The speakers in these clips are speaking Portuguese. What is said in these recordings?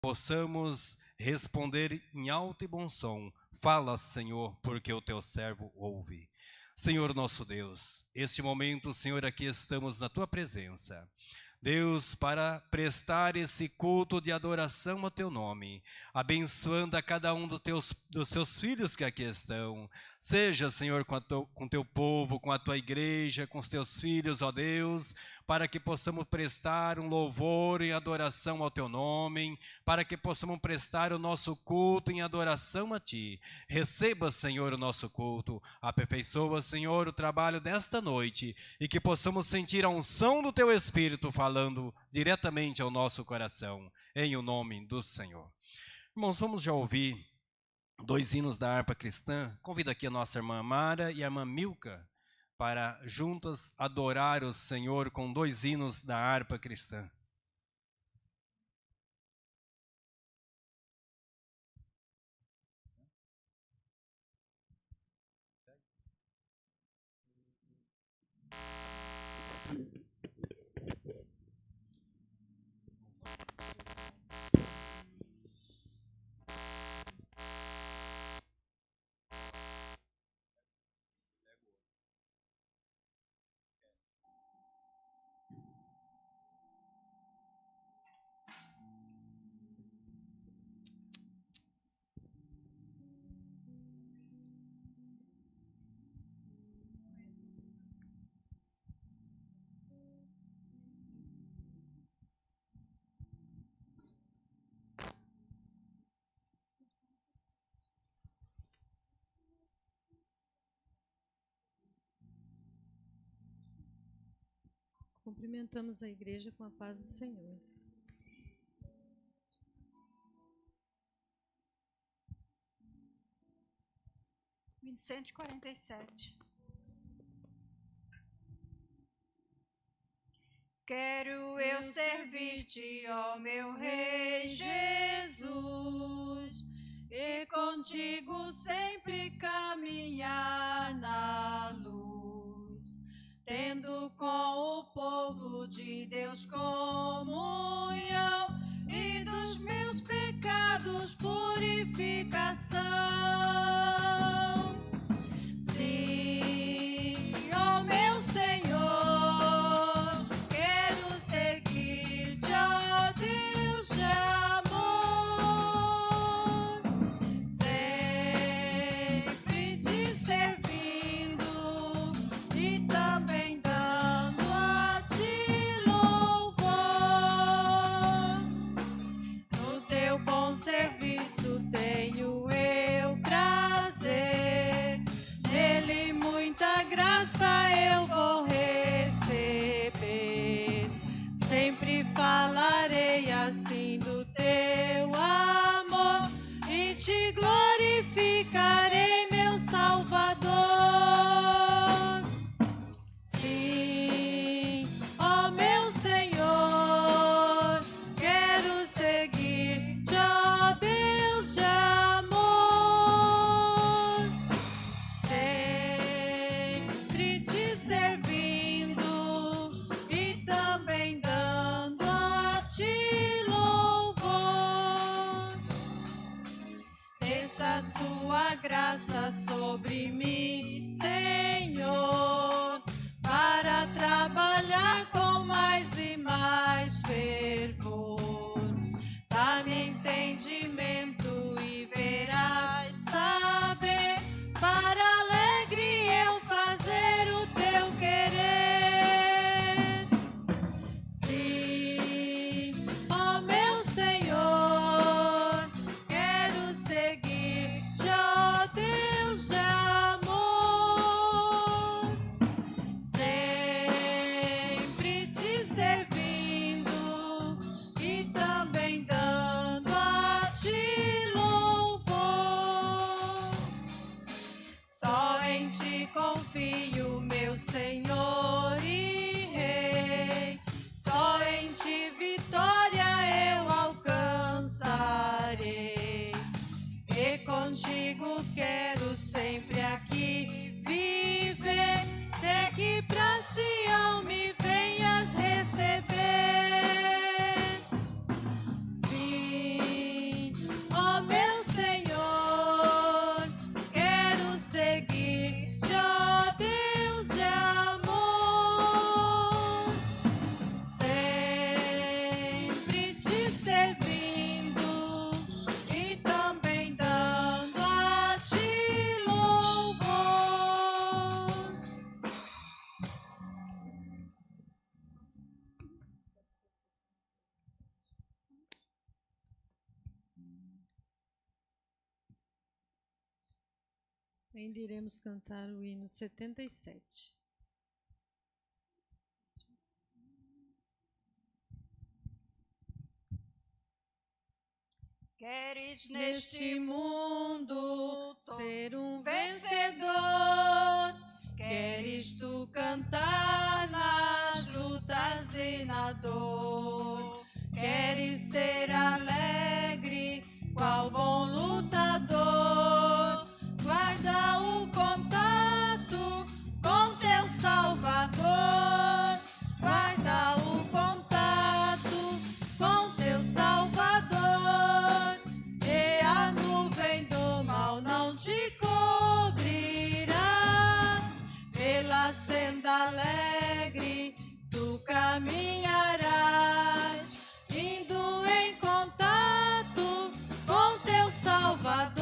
possamos responder em alto e bom som: fala, Senhor, porque o teu servo ouve. Senhor nosso Deus, este momento, Senhor, aqui estamos na tua presença. Deus, para prestar esse culto de adoração ao teu nome, abençoando a cada um dos seus filhos que aqui estão. Seja, Senhor, com teu povo, com a tua igreja, com os teus filhos, ó Deus, para que possamos prestar um louvor em adoração ao teu nome, para que possamos prestar o nosso culto em adoração a ti. Receba, Senhor, o nosso culto, aperfeiçoa, Senhor, o trabalho desta noite, e que possamos sentir a unção do teu Espírito falando diretamente ao nosso coração, em o nome do Senhor. Irmãos, vamos já ouvir 2 hinos da harpa cristã. Convido aqui a nossa irmã Mara e a irmã Milka para juntas adorar o Senhor com 2 hinos da harpa cristã. Cumprimentamos a igreja com a paz do Senhor. Hino 147. Quero eu servir-te, ó meu Rei Jesus, e contigo sempre caminhar na luz, tendo com o povo de Deus comunhão e dos meus pecados purificação. Sim, ó meu Senhor, quero seguir-te, ó Deus de amor, sempre te servindo e também dando a ti louvor. No teu bom serviço tenho eu prazer, nele muita graça eu vou receber. Sempre falarei assim do teu amor e te glorificarei, meu Salvador. Sim, ó meu Senhor, quero seguir-te, ó Deus de amor, sempre te servindo e também dando a ti louvor. Desça a sua graça sobre mim, Senhor, para trabalhar com mais e mais fervor. Dá-me entendimento e verás saber, para alegre eu fazer o teu querer. Sim, ó meu Senhor, quero seguir-te, ó Deus de amor, sempre te servir Ainda iremos cantar o hino 77. Queres neste mundo ser um vencedor? Queres tu cantar nas lutas e na dor? Queres ser alegre, qual bom lutador? Guarda o contato com teu Salvador. Guarda o contato com teu Salvador. E a nuvem do mal não te cobrirá. Pela senda alegre tu caminharás, indo em contato com teu Salvador.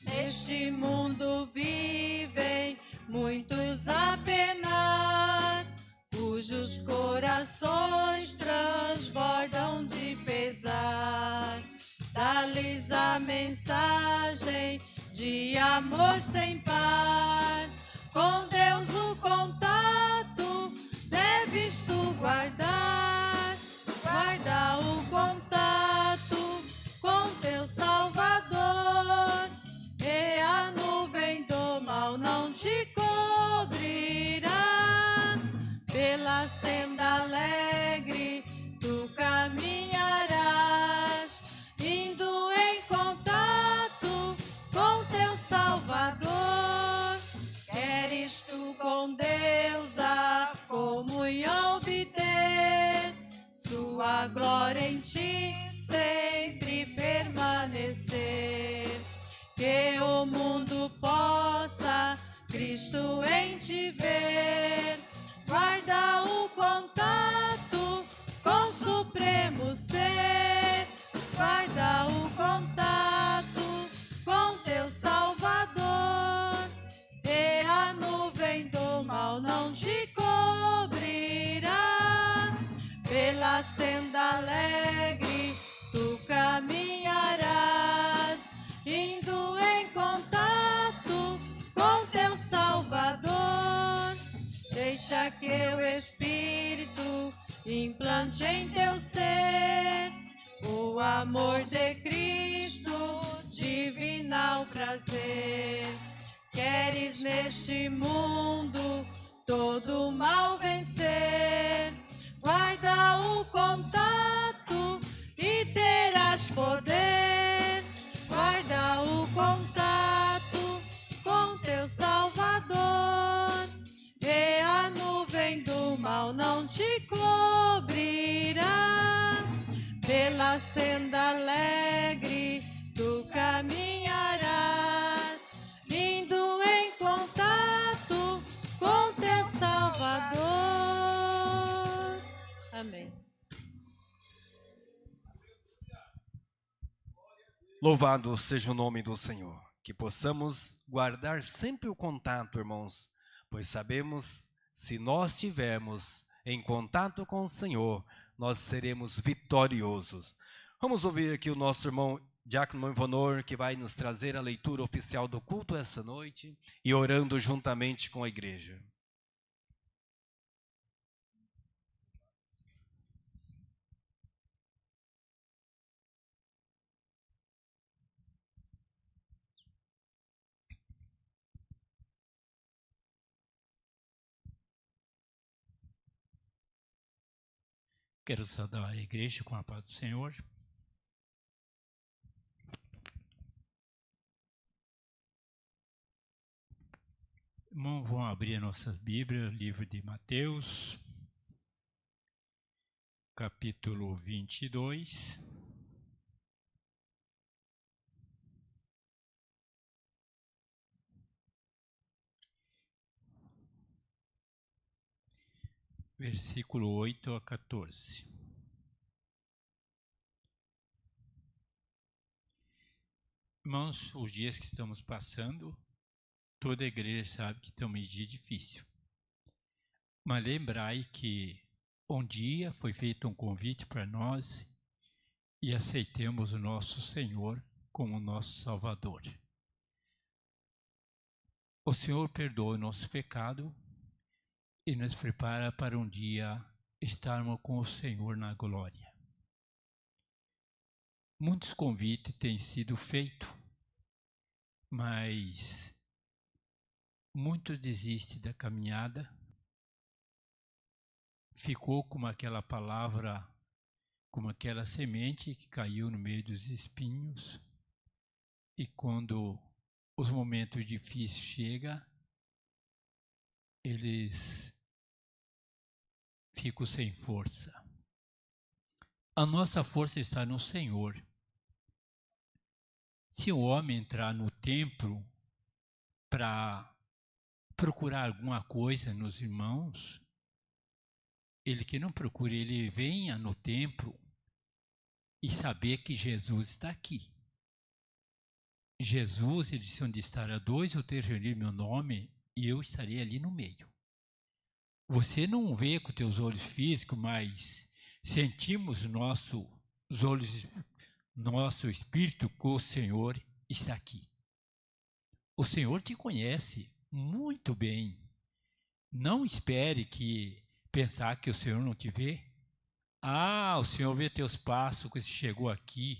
Neste mundo vivem muitos a penar, cujos corações transbordam de pesar. Dá-lhes a mensagem de amor sem par. Com Deus o contato deves tu guardar. Guarda o contato com teu Salvador. E a nuvem do mal não te cobrirá. Pela senda alegre tu caminharás, indo em contato com teu Salvador. Queres tu com Deus a comunhão obter, sua glória em ti sempre permanecer. Que o mundo possa Cristo em ti ver. Guarda o contato com o supremo ser. Guarda o contato com teu Salvador. E a nuvem do mal não te cobrirá. Pela senda alegre tu caminharás, indo em contato com teu Salvador. Deixa que o Espírito implante em teu ser o amor de Cristo, divinal prazer. Queres neste mundo todo o mal vencer? Guarda o contato e terás poder. Guarda o contato com teu Salvador. E a nuvem do mal não te cobrirá. Pela senda alegre tu caminharás, indo em contato com teu Salvador. Amém. Louvado seja o nome do Senhor. Que possamos guardar sempre o contato, irmãos, pois sabemos, se nós estivermos em contato com o Senhor, nós seremos vitoriosos. Vamos ouvir aqui o nosso irmão Diácono Ivonor, que vai nos trazer a leitura oficial do culto essa noite e orando juntamente com a igreja. Quero saudar a igreja com a paz do Senhor. Irmãos, vamos abrir nossas Bíblias, livro de Mateus, capítulo 22. Versículo 8 a 14. Irmãos, os dias que estamos passando, toda a igreja sabe que estamos em dia difícil. Mas lembrai que um dia foi feito um convite para nós e aceitemos o nosso Senhor como nosso Salvador. o Senhor perdoa o nosso pecado e nos prepara para um dia estarmos com o Senhor na glória. Muitos convites têm sido feitos, mas muitos desistem da caminhada. Ficou como aquela palavra, como aquela semente que caiu no meio dos espinhos, e quando os momentos difíceis chegam, eles ficam sem força. A nossa força está no Senhor. Se o homem entrar no templo para procurar alguma coisa nos irmãos, ele que não procure, ele venha no templo e saber que Jesus está aqui. Jesus, ele disse, onde estará dois ou três reunidos em meu nome, e eu estarei ali no meio. Você não vê com teus olhos físicos, mas sentimos nosso espírito que o Senhor está aqui. O Senhor te conhece muito bem. Não espere pensar que o Senhor não te vê. O Senhor vê teus passos, que você chegou aqui,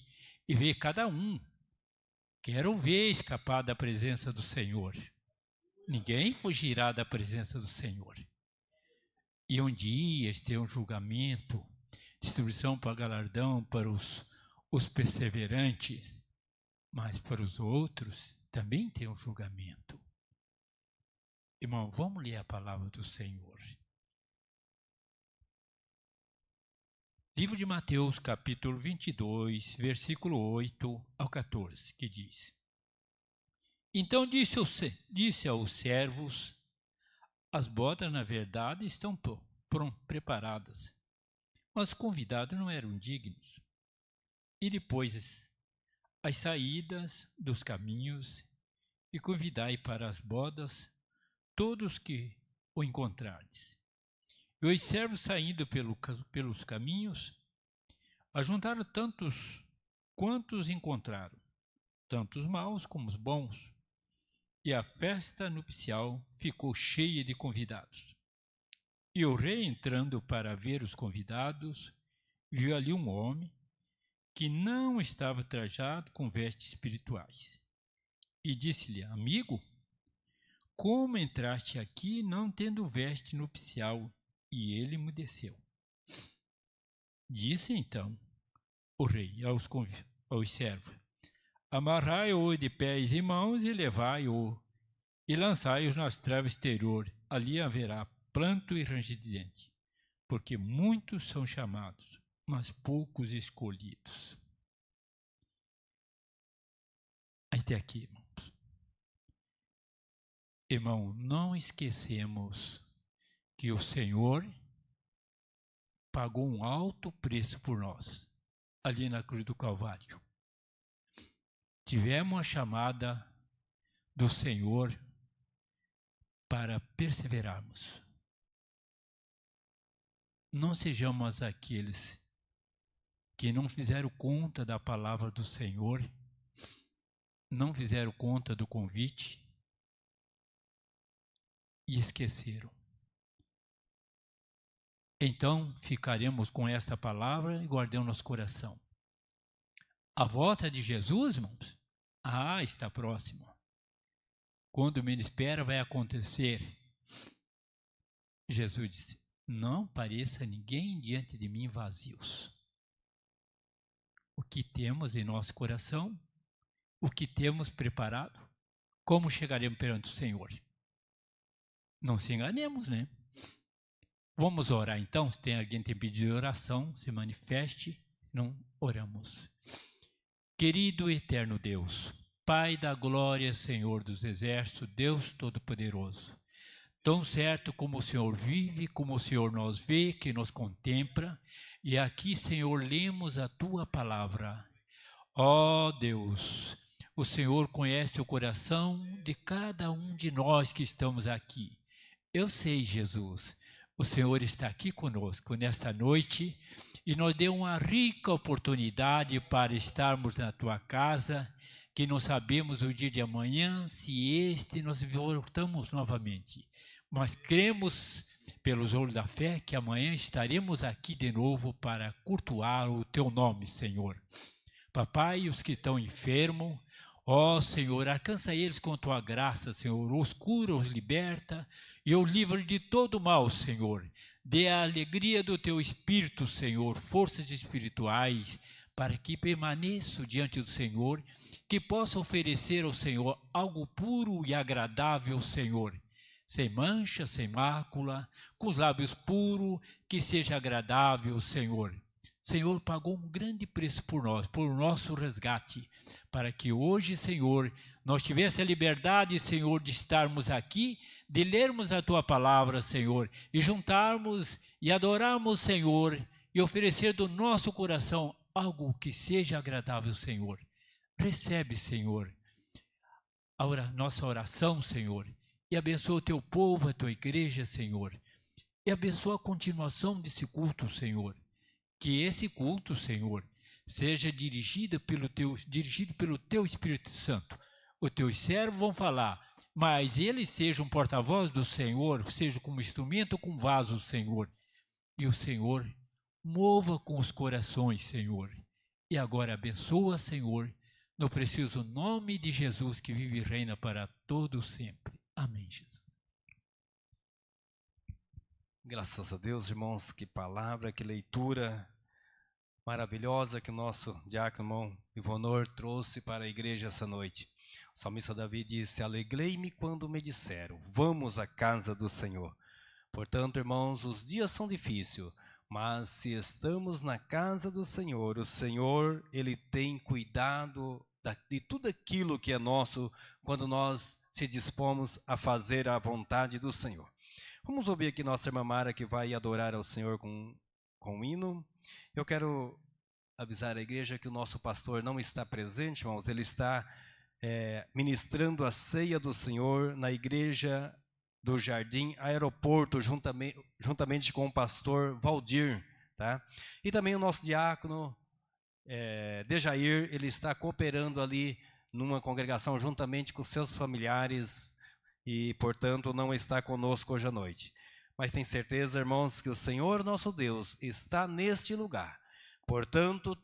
e vê cada um. Quero ver escapar da presença do Senhor. Ninguém fugirá da presença do Senhor. E um dia ter um julgamento, distribuição para galardão para os perseverantes, mas para os outros também tem um julgamento. Irmão, vamos ler a palavra do Senhor. Livro de Mateus, capítulo 22, versículo 8 ao 14, que diz: Então disse aos servos, as bodas, na verdade, estão preparadas, mas os convidados não eram dignos. E depois as saídas dos caminhos, e convidai para as bodas todos que o encontrardes. E os servos, saindo pelos caminhos, ajuntaram tantos quantos encontraram, tanto os maus como os bons, e a festa nupcial ficou cheia de convidados. E o rei, entrando para ver os convidados, viu ali um homem que não estava trajado com vestes espirituais, e disse-lhe: Amigo, como entraste aqui não tendo veste nupcial? E ele emudeceu. Disse então o rei aos servos: Amarrai-o de pés e mãos e levai-o e lançai-o nas trevas exterior. Ali haverá pranto e ranger de dentes, porque muitos são chamados, mas poucos escolhidos. Até aqui, irmãos. Irmão, não esquecemos que o Senhor pagou um alto preço por nós, ali na cruz do Calvário. Tivemos a chamada do Senhor para perseverarmos. Não sejamos aqueles que não fizeram conta da palavra do Senhor, não fizeram conta do convite e esqueceram. Então ficaremos com esta palavra e guardemos nosso coração. A volta de Jesus, irmãos, está próxima. Quando menos espera, vai acontecer. Jesus disse: Não pareça ninguém diante de mim vazios. O que temos em nosso coração, o que temos preparado, como chegaremos perante o Senhor? Não se enganemos, né? Vamos orar então. Se tem alguém que tem pedido de oração, se manifeste. Não oramos. Querido e eterno Deus, Pai da glória, Senhor dos exércitos, Deus Todo-Poderoso, tão certo como o Senhor vive, como o Senhor nos vê, que nos contempla, e aqui, Senhor, lemos a Tua palavra. Ó Deus, o Senhor conhece o coração de cada um de nós que estamos aqui. Eu sei, Jesus, o Senhor está aqui conosco nesta noite e nos deu uma rica oportunidade para estarmos na Tua casa, que não sabemos o dia de amanhã, se nós voltamos novamente. Mas cremos, pelos olhos da fé, que amanhã estaremos aqui de novo para cultuar o Teu nome, Senhor. Papai, os que estão enfermos, ó Senhor, alcança eles com Tua graça, Senhor, os cura, os liberta e os livra de todo mal, Senhor. Dê a alegria do Teu Espírito, Senhor, forças espirituais, para que permaneçam diante do Senhor, que possa oferecer ao Senhor algo puro e agradável, Senhor, sem mancha, sem mácula, com os lábios puros, que seja agradável, Senhor. Senhor pagou um grande preço por nós, por nosso resgate, para que hoje, Senhor, nós tivéssemos a liberdade, Senhor, de estarmos aqui, de lermos a Tua palavra, Senhor, e juntarmos e adorarmos, Senhor, e oferecer do nosso coração algo que seja agradável, Senhor. Recebe, Senhor, nossa oração, Senhor, e abençoa o Teu povo, a Tua igreja, Senhor, e abençoa a continuação desse culto, Senhor. Que esse culto, Senhor, seja dirigido pelo Teu Espírito Santo. Os Teus servos vão falar, mas eles sejam porta-voz do Senhor, seja como instrumento ou com vaso, Senhor. E o Senhor mova com os corações, Senhor. E agora abençoa, Senhor, no precioso nome de Jesus, que vive e reina para todo sempre. Amém, Jesus. Graças a Deus, irmãos, que palavra, que leitura maravilhosa que o nosso diácono irmão Ivonor trouxe para a igreja essa noite. O salmista Davi disse: alegrei-me quando me disseram, vamos à casa do Senhor. Portanto, irmãos, os dias são difíceis, mas se estamos na casa do Senhor, o Senhor, Ele tem cuidado de tudo aquilo que é nosso quando nós se dispomos a fazer a vontade do Senhor. Vamos ouvir aqui nossa irmã Mara, que vai adorar ao Senhor com um hino. Eu quero avisar a igreja que o nosso pastor não está presente, irmãos. Ele está ministrando a ceia do Senhor na igreja do Jardim Aeroporto, juntamente com o pastor Valdir, tá? E também o nosso diácono Dejair, ele está cooperando ali numa congregação juntamente com seus familiares e, portanto, não está conosco hoje à noite. Mas tem certeza, irmãos, que o Senhor nosso Deus está neste lugar. Portanto,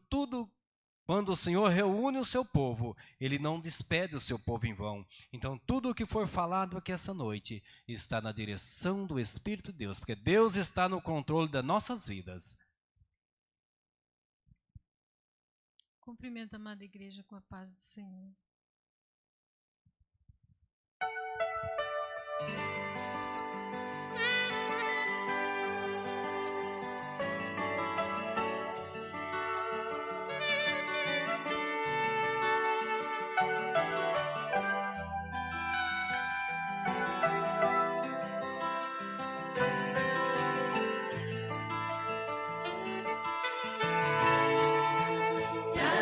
quando o Senhor reúne o seu povo, Ele não despede o seu povo em vão. Então, tudo o que for falado aqui essa noite está na direção do Espírito de Deus, porque Deus está no controle das nossas vidas. Cumprimento a amada igreja com a paz do Senhor.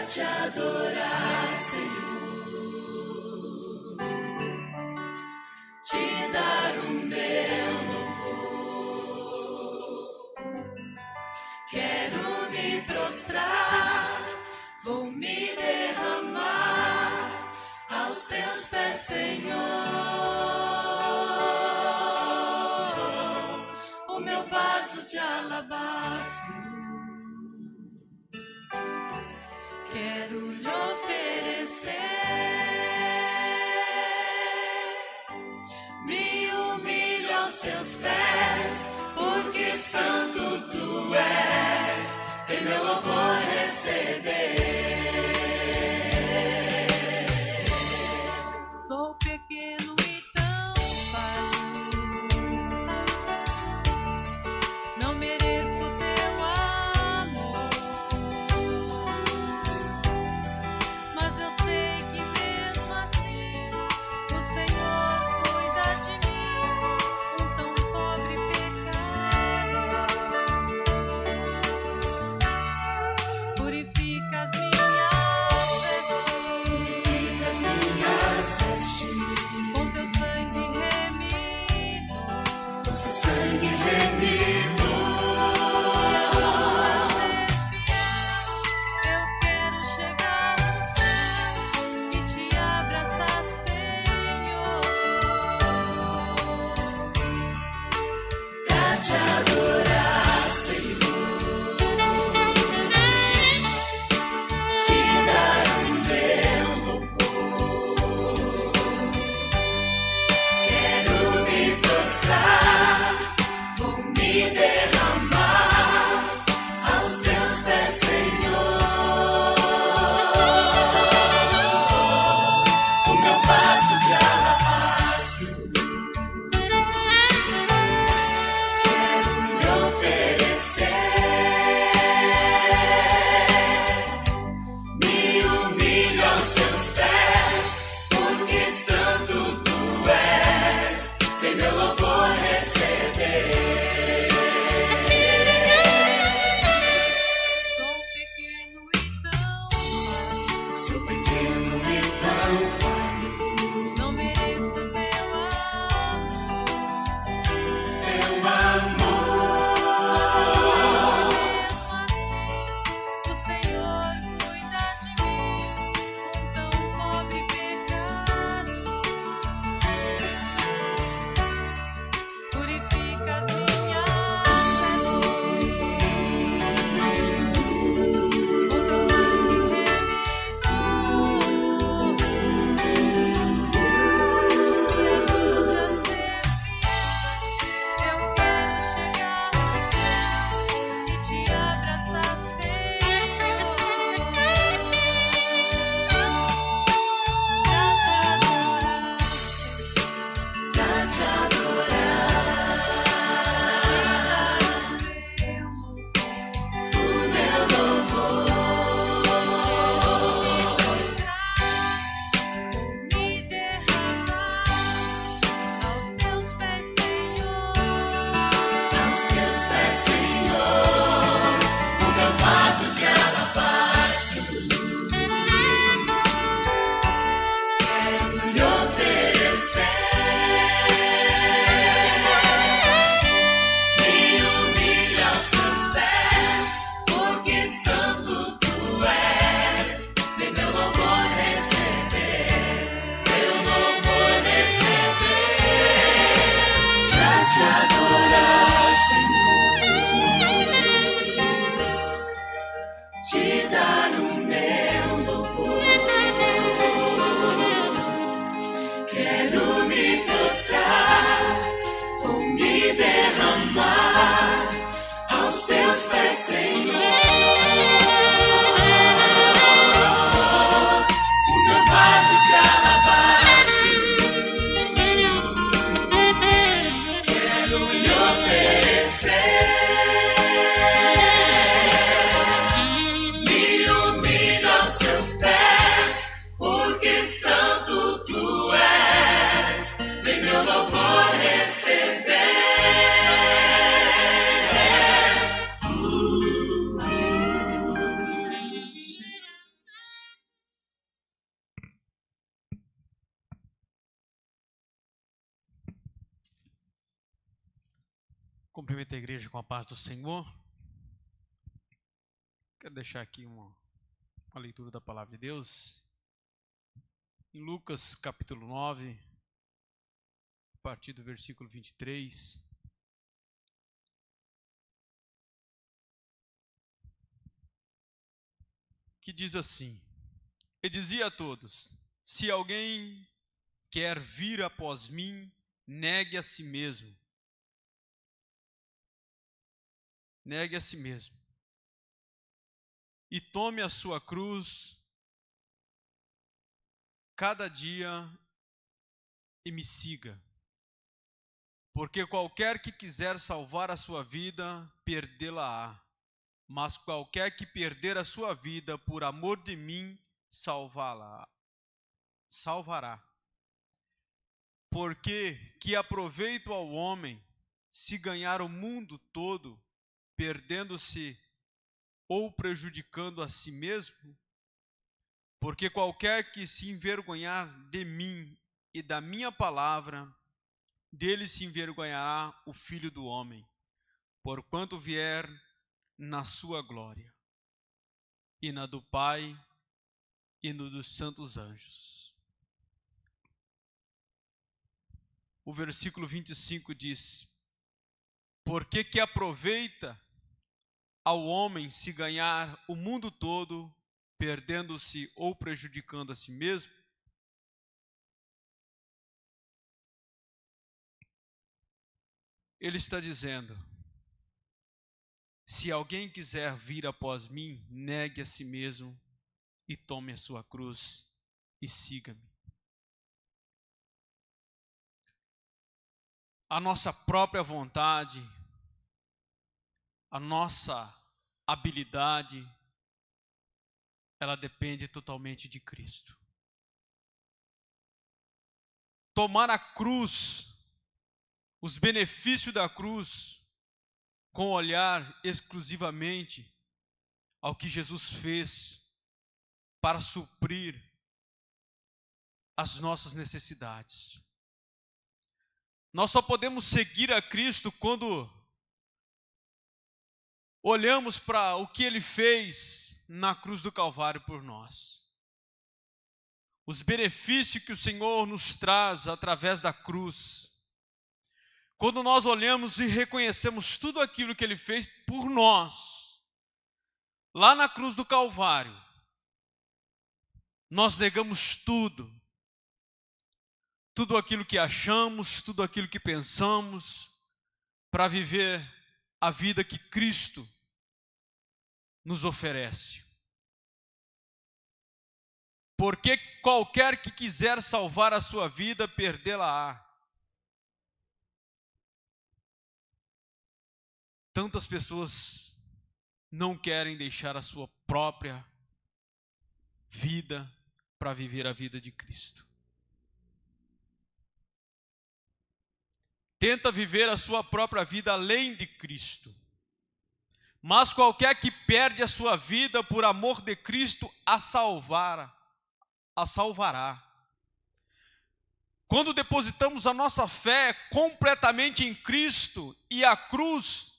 Te adorar, Senhor, te dar o meu louvor. Quero me prostrar, vou me derramar aos teus pés, Senhor. O meu vaso de alabastro quero lhe oferecer, me humilho aos teus pés, porque santo tu és, em meu louvor receber. Sou pequeno e tão falho, não mereço teu amor, mas eu sei que mesmo assim o Senhor cuida de mim, um tão pobre pecador. Purifica as minhas Cumprimento a igreja com a paz do Senhor. Quero deixar aqui uma leitura da palavra de Deus. Em Lucas capítulo 9, a partir do versículo 23. Que diz assim: E dizia a todos: se alguém quer vir após mim, negue a si mesmo. Negue a si mesmo. E tome a sua cruz cada dia e me siga. Porque qualquer que quiser salvar a sua vida, perdê-la-á. Mas qualquer que perder a sua vida por amor de mim, salvará. Porque que aproveito ao homem se ganhar o mundo todo, perdendo-se ou prejudicando a si mesmo? Porque qualquer que se envergonhar de mim e da minha palavra, dele se envergonhará o Filho do Homem, porquanto vier na sua glória, e na do Pai, e no dos santos anjos. O versículo 25 diz: Porque que aproveita ao homem se ganhar o mundo todo, perdendo-se ou prejudicando a si mesmo? Ele está dizendo: se alguém quiser vir após mim, negue a si mesmo e tome a sua cruz e siga-me. A nossa própria vontade, a nossa habilidade, ela depende totalmente de Cristo. Tomar a cruz, os benefícios da cruz, com olhar exclusivamente ao que Jesus fez para suprir as nossas necessidades. Nós só podemos seguir a Cristo quando olhamos para o que Ele fez na cruz do Calvário por nós. Os benefícios que o Senhor nos traz através da cruz. Quando nós olhamos e reconhecemos tudo aquilo que Ele fez por nós, lá na cruz do Calvário, nós negamos tudo aquilo que achamos, tudo aquilo que pensamos, para viver a vida que Cristo nos oferece. Porque qualquer que quiser salvar a sua vida, perdê-la-á. Tantas pessoas não querem deixar a sua própria vida para viver a vida de Cristo. Tenta viver a sua própria vida além de Cristo. Mas qualquer que perde a sua vida por amor de Cristo, a salvará. Quando depositamos a nossa fé completamente em Cristo e a cruz,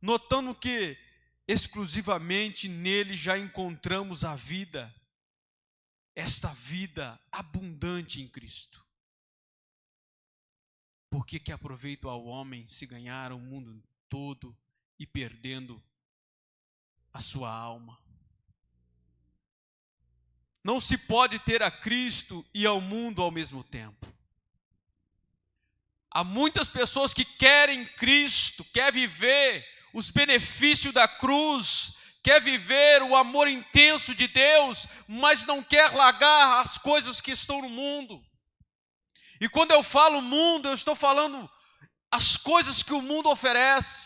notando que exclusivamente nele já encontramos a vida, esta vida abundante em Cristo. Porque que aproveita ao homem se ganhar o mundo todo e perdendo a sua alma? Não se pode ter a Cristo e ao mundo ao mesmo tempo. Há muitas pessoas que querem Cristo, querem viver os benefícios da cruz, quer viver o amor intenso de Deus, mas não quer largar as coisas que estão no mundo. E quando eu falo mundo, eu estou falando as coisas que o mundo oferece.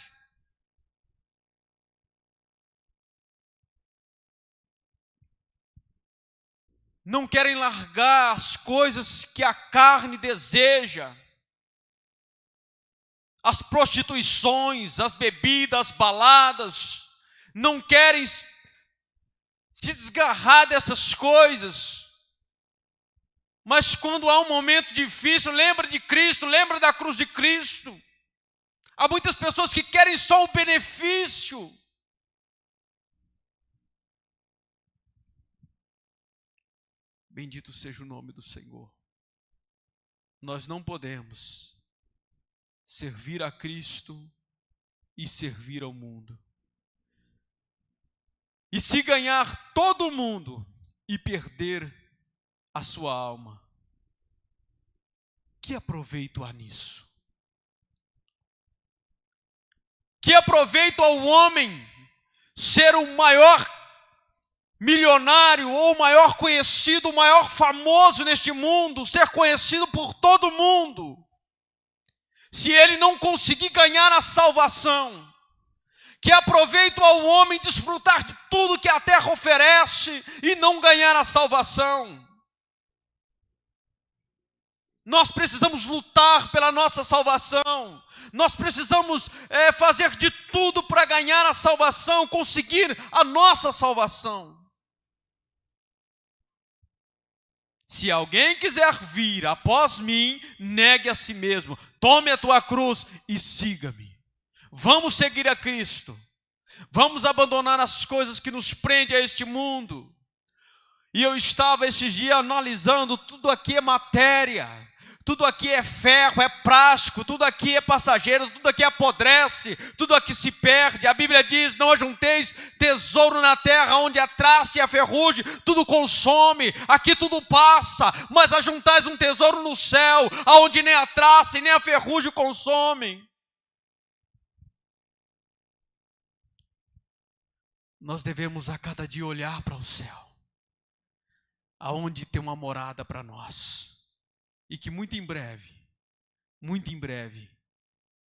Não querem largar as coisas que a carne deseja. As prostituições, as bebidas, as baladas. Não querem se desgarrar dessas coisas. Mas quando há um momento difícil, lembra de Cristo, lembra da cruz de Cristo. Há muitas pessoas que querem só o benefício. Bendito seja o nome do Senhor. Nós não podemos servir a Cristo e servir ao mundo. E se ganhar todo mundo e perder a sua alma, que aproveito há nisso? Que aproveito ao homem ser o maior milionário, ou o maior conhecido, o maior famoso neste mundo, ser conhecido por todo mundo, se ele não conseguir ganhar a salvação? Que aproveito ao homem desfrutar de tudo que a terra oferece e não ganhar a salvação? Nós precisamos lutar pela nossa salvação. Nós precisamos fazer de tudo para ganhar a salvação, conseguir a nossa salvação. Se alguém quiser vir após mim, negue a si mesmo, tome a tua cruz e siga-me. Vamos seguir a Cristo. Vamos abandonar as coisas que nos prendem a este mundo. E eu estava esses dias analisando, tudo aqui é matéria, tudo aqui é ferro, é plástico, tudo aqui é passageiro, tudo aqui apodrece, tudo aqui se perde. A Bíblia diz: não ajunteis tesouro na terra, onde a traça e a ferrugem tudo consome. Aqui tudo passa, mas ajuntais um tesouro no céu, aonde nem a traça e nem a ferrugem consomem. Nós devemos a cada dia olhar para o céu, aonde tem uma morada para nós. E que muito em breve,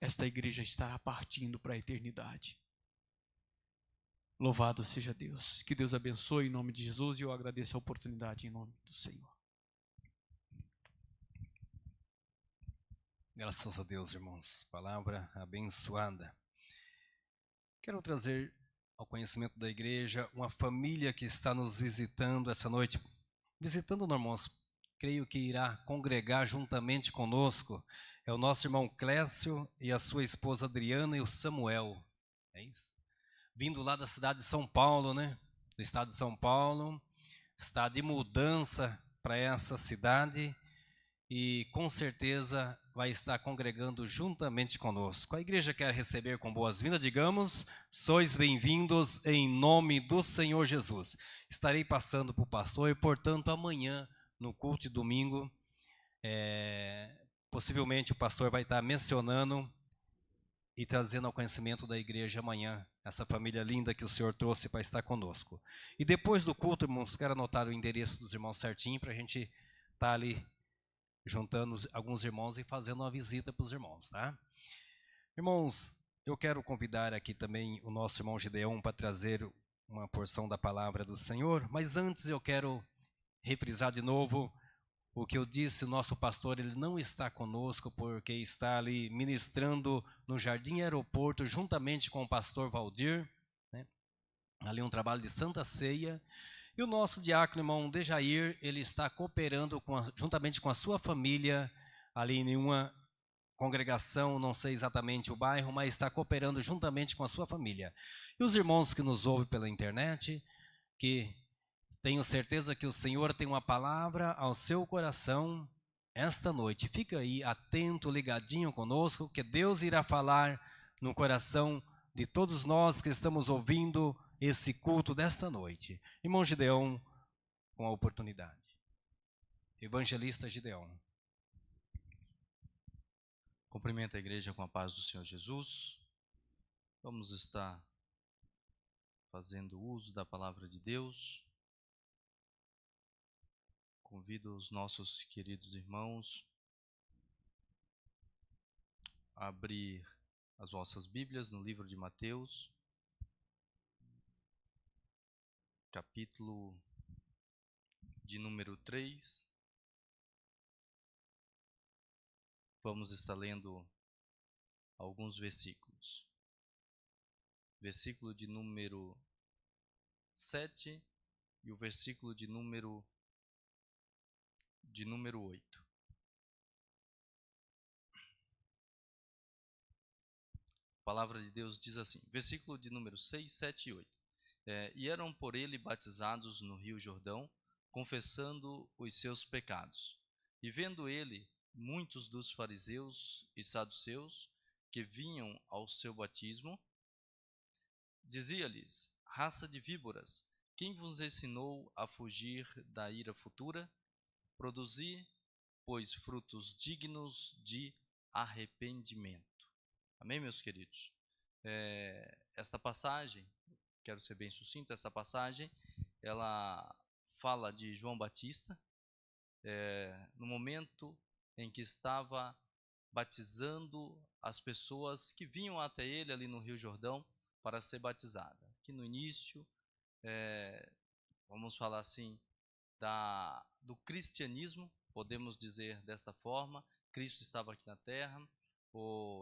esta igreja estará partindo para a eternidade. Louvado seja Deus. Que Deus abençoe em nome de Jesus, e eu agradeço a oportunidade em nome do Senhor. Graças a Deus, irmãos. Palavra abençoada. Quero trazer ao conhecimento da igreja uma família que está nos visitando essa noite. Visitando, irmãos, creio que irá congregar juntamente conosco. É o nosso irmão Clécio e a sua esposa Adriana e o Samuel. É isso? Vindo lá da cidade de São Paulo, né? Do estado de São Paulo. Está de mudança para essa cidade e com certeza vai estar congregando juntamente conosco. A igreja quer receber com boas-vindas, digamos: sois bem-vindos em nome do Senhor Jesus. Estarei passando para o pastor e, portanto, amanhã, no culto de domingo, possivelmente o pastor vai estar mencionando e trazendo ao conhecimento da igreja amanhã essa família linda que o Senhor trouxe para estar conosco. E depois do culto, irmãos, quero anotar o endereço dos irmãos certinho para a gente estar ali juntando alguns irmãos e fazendo uma visita para os irmãos, tá? Irmãos, eu quero convidar aqui também o nosso irmão Gideon para trazer uma porção da palavra do Senhor, mas antes eu quero refrisar de novo o que eu disse: o nosso pastor, ele não está conosco porque está ali ministrando no Jardim Aeroporto juntamente com o pastor Valdir, né? Ali um trabalho de Santa Ceia. E o nosso diácono, irmão Dejair, ele está cooperando juntamente com a sua família, ali em uma congregação, não sei exatamente o bairro, mas está cooperando juntamente com a sua família. E os irmãos que nos ouvem pela internet, que tenho certeza que o Senhor tem uma palavra ao seu coração esta noite. Fica aí atento, ligadinho conosco, que Deus irá falar no coração de todos nós que estamos ouvindo esse culto desta noite. Irmão Gideon, com a oportunidade. Evangelista Gideon. Cumprimento a igreja com a paz do Senhor Jesus. Vamos estar fazendo uso da palavra de Deus. Convido os nossos queridos irmãos a abrir as vossas Bíblias no livro de Mateus, capítulo de número 3. Vamos estar lendo alguns versículos. Versículo de número 7 e o versículo de número 8. palavra de Deus diz assim, versículo de número 6, 7 e 8. E eram por ele batizados no rio Jordão, confessando os seus pecados. E vendo ele muitos dos fariseus e saduceus que vinham ao seu batismo, dizia-lhes: raça de víboras, quem vos ensinou a fugir da ira futura? Produzi, pois, frutos dignos de arrependimento. Amém, meus queridos? Esta passagem, quero ser bem sucinto, essa passagem, ela fala de João Batista, no momento em que estava batizando as pessoas que vinham até ele ali no Rio Jordão para ser batizada. Que no início, vamos falar assim, do cristianismo, podemos dizer desta forma, Cristo estava aqui na terra,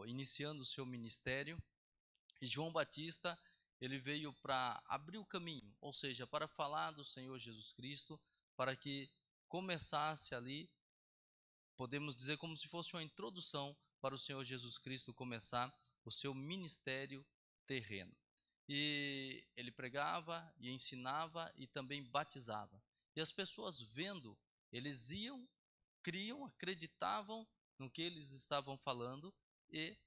iniciando o seu ministério, e João Batista, ele veio para abrir o caminho, ou seja, para falar do Senhor Jesus Cristo, para que começasse ali, podemos dizer como se fosse uma introdução para o Senhor Jesus Cristo começar o seu ministério terreno. E ele pregava e ensinava e também batizava. E as pessoas vendo, eles iam, criam, acreditavam no que eles estavam falando e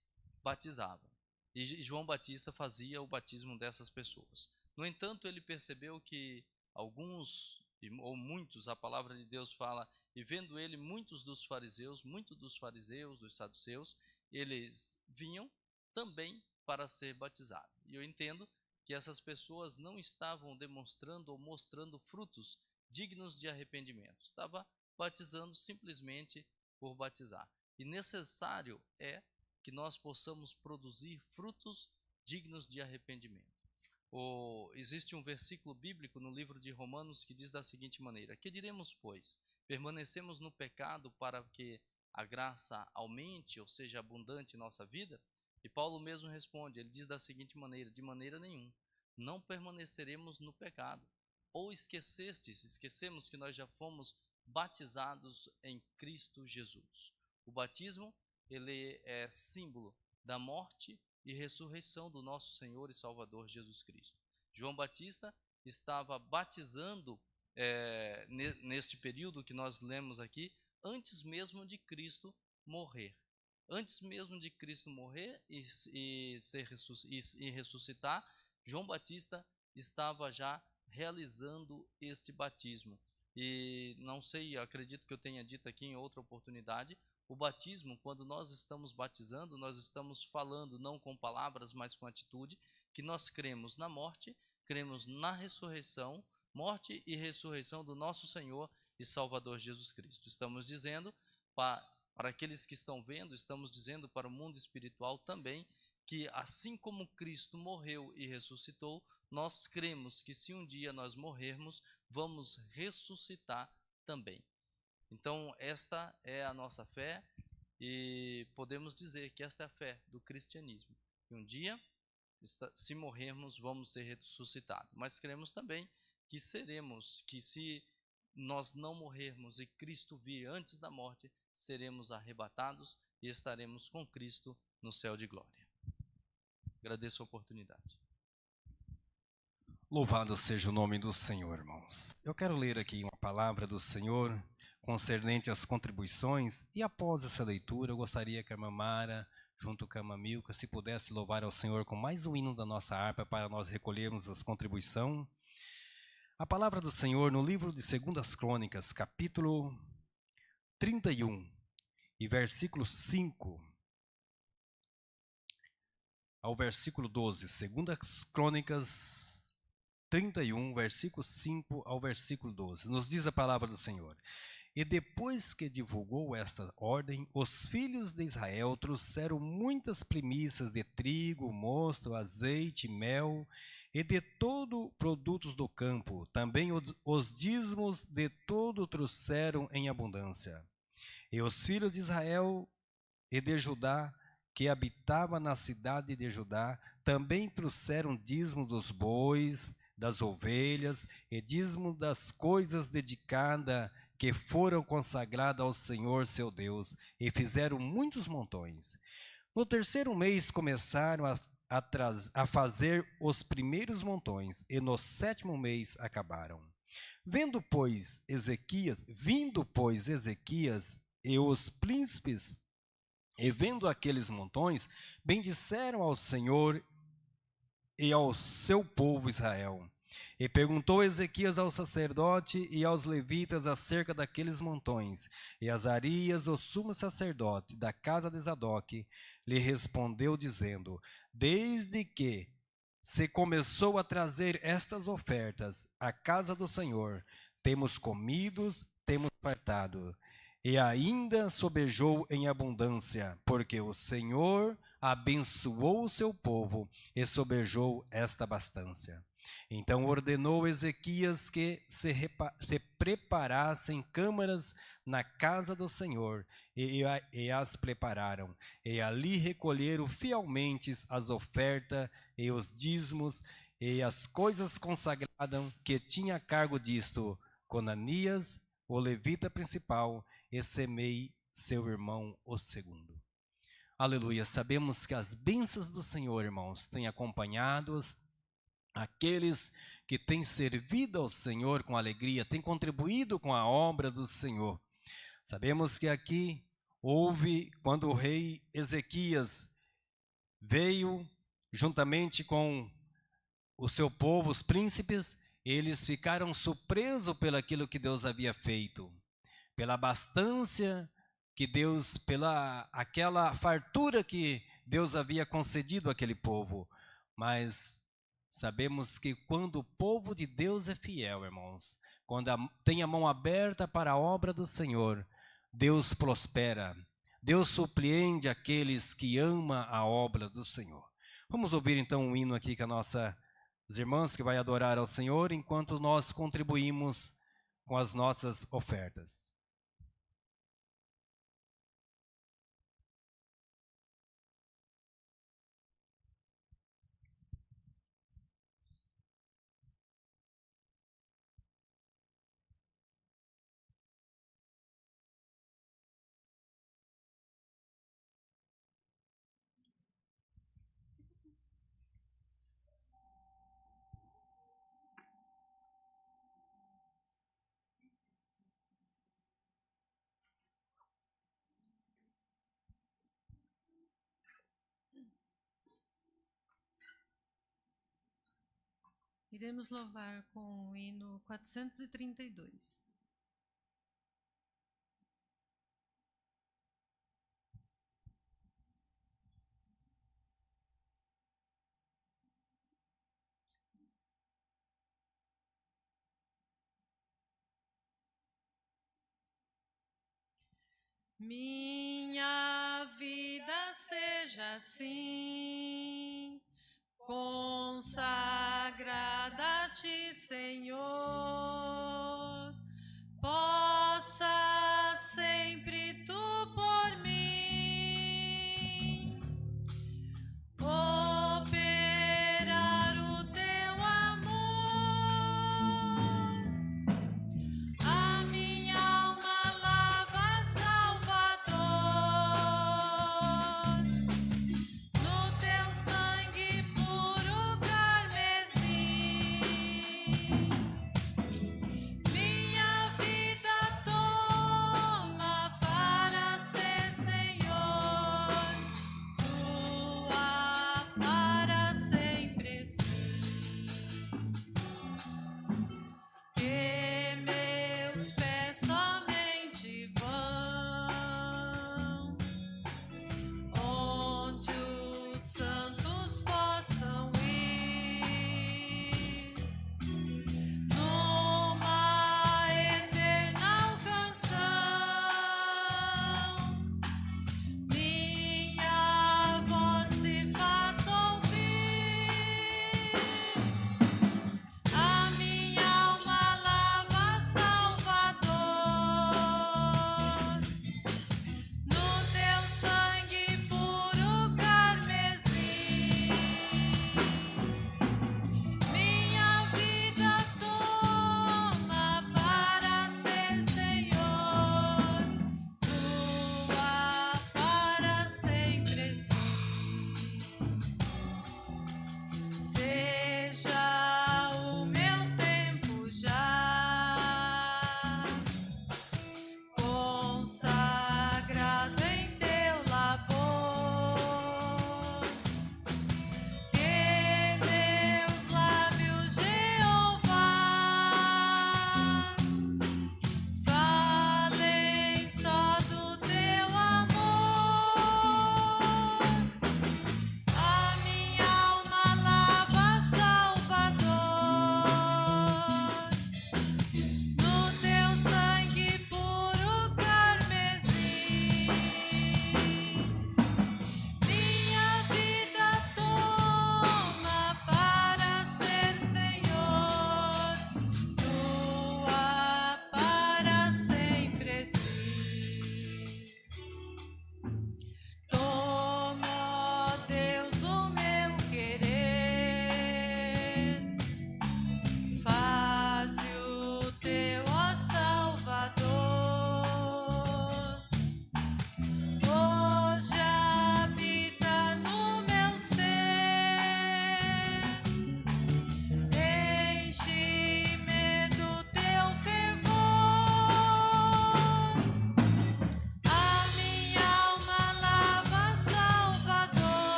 batizavam. E João Batista fazia o batismo dessas pessoas. No entanto, ele percebeu que alguns, ou muitos, a palavra de Deus fala, e vendo ele muitos dos fariseus, dos saduceus, eles vinham também para ser batizados. E eu entendo que essas pessoas não estavam demonstrando ou mostrando frutos dignos de arrependimento. Estava batizando simplesmente por batizar. E necessário é que nós possamos produzir frutos dignos de arrependimento. Existe um versículo bíblico no livro de Romanos que diz da seguinte maneira: que diremos, pois? Permanecemos no pecado para que a graça aumente, ou seja, abundante em nossa vida? E Paulo mesmo responde, ele diz da seguinte maneira: de maneira nenhuma, não permaneceremos no pecado. Ou esquecemos que nós já fomos batizados em Cristo Jesus. O batismo, ele é símbolo da morte e ressurreição do nosso Senhor e Salvador Jesus Cristo. João Batista estava batizando neste período que nós lemos aqui, antes mesmo de Cristo morrer. Antes mesmo de Cristo morrer e ressuscitar, João Batista estava já realizando este batismo. E não sei, acredito que eu tenha dito aqui em outra oportunidade, o batismo, quando nós estamos batizando, nós estamos falando não com palavras, mas com atitude, que nós cremos na morte, cremos na ressurreição, morte e ressurreição do nosso Senhor e Salvador Jesus Cristo. Estamos dizendo para aqueles que estão vendo, estamos dizendo para o mundo espiritual também, que assim como Cristo morreu e ressuscitou, nós cremos que se um dia nós morrermos, vamos ressuscitar também. Então, esta é a nossa fé e podemos dizer que esta é a fé do cristianismo. Que um dia, se morrermos, vamos ser ressuscitados. Mas cremos também que se nós não morrermos e Cristo vir antes da morte, seremos arrebatados e estaremos com Cristo no céu de glória. Agradeço a oportunidade. Louvado seja o nome do Senhor, irmãos. Eu quero ler aqui uma palavra do Senhor concernente às contribuições, e após essa leitura eu gostaria que a irmã Mara, junto com a irmã Milka, se pudesse louvar ao Senhor com mais um hino da nossa harpa para nós recolhermos as contribuições. A palavra do Senhor no livro de 2 Crônicas, capítulo 31 e versículo 5 ao versículo 12. 2 Crônicas 31, versículo 5 ao versículo 12. Nos diz a palavra do Senhor: e depois que divulgou esta ordem, os filhos de Israel trouxeram muitas primícias de trigo, mosto, azeite, mel e de todo produtos do campo. Também os dízimos de todo trouxeram em abundância. E os filhos de Israel e de Judá, que habitavam na cidade de Judá, também trouxeram dízimo dos bois, das ovelhas e dízimo das coisas dedicadas que foram consagradas ao Senhor seu Deus, e fizeram muitos montões. No terceiro mês começaram a fazer os primeiros montões, e no sétimo mês acabaram. Vindo, pois, Ezequias e os príncipes, e vendo aqueles montões, bendisseram ao Senhor e ao seu povo Israel. E perguntou Ezequias ao sacerdote e aos levitas acerca daqueles montões. E Azarias, o sumo sacerdote da casa de Zadok, lhe respondeu dizendo: desde que se começou a trazer estas ofertas à casa do Senhor, temos comido, temos fartado, e ainda sobejou em abundância, porque o Senhor abençoou o seu povo e sobejou esta abastança. Então ordenou Ezequias que se preparassem câmaras na casa do Senhor, e as prepararam, e ali recolheram fielmente as ofertas e os dízimos e as coisas consagradas que tinha a cargo disto Conanias, o levita principal, e Semei, seu irmão, o segundo. Aleluia. Sabemos que as bênçãos do Senhor, irmãos, têm acompanhado aqueles que têm servido ao Senhor com alegria, têm contribuído com a obra do Senhor. Sabemos que aqui houve, quando o rei Ezequias veio juntamente com o seu povo, os príncipes, eles ficaram surpresos pelaquilo que Deus havia feito, pela abastança que Deus, pela aquela fartura que Deus havia concedido àquele povo. Mas sabemos que quando o povo de Deus é fiel, irmãos, quando tem a mão aberta para a obra do Senhor, Deus prospera, Deus surpreende aqueles que amam a obra do Senhor. Vamos ouvir então um hino aqui com as nossas irmãs que vai adorar ao Senhor, enquanto nós contribuímos com as nossas ofertas. Iremos louvar com o hino 432. Minha vida seja assim, consagrada a ti, Senhor, possa sempre tu por mim operar o teu amor. A minha alma lava, Salvador, no teu sangue puro carmesim.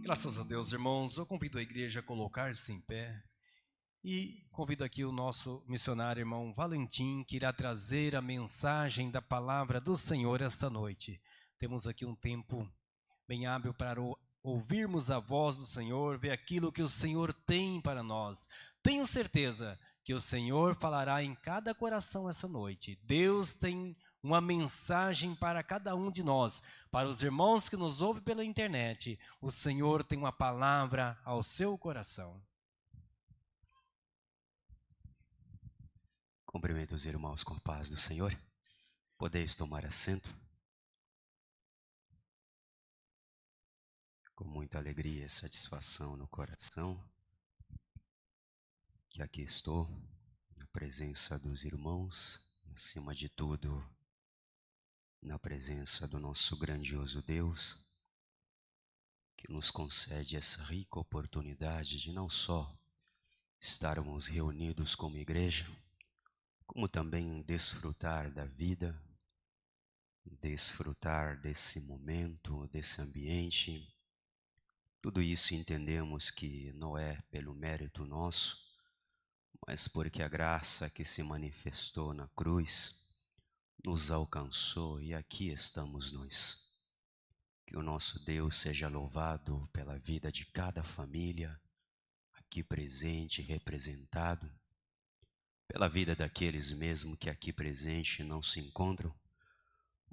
Graças a Deus, irmãos. Eu convido a igreja a colocar-se em pé e convido aqui o nosso missionário, irmão Valentim, que irá trazer a mensagem da palavra do Senhor esta noite. Temos aqui um tempo bem hábil para ouvirmos a voz do Senhor, ver aquilo que o Senhor tem para nós. Tenho certeza que o Senhor falará em cada coração essa noite. Deus tem uma mensagem para cada um de nós. Para os irmãos que nos ouvem pela internet, o Senhor tem uma palavra ao seu coração. Cumprimento os irmãos com a paz do Senhor. Podeis tomar assento. Com muita alegria e satisfação no coração, que aqui estou, na presença dos irmãos, acima de tudo, na presença do nosso grandioso Deus, que nos concede essa rica oportunidade de não só estarmos reunidos como igreja, como também desfrutar da vida, desfrutar desse momento, desse ambiente. Tudo isso entendemos que não é pelo mérito nosso, mas porque a graça que se manifestou na cruz nos alcançou e aqui estamos nós. Que o nosso Deus seja louvado pela vida de cada família aqui presente e representado, pela vida daqueles mesmo que aqui presente não se encontram,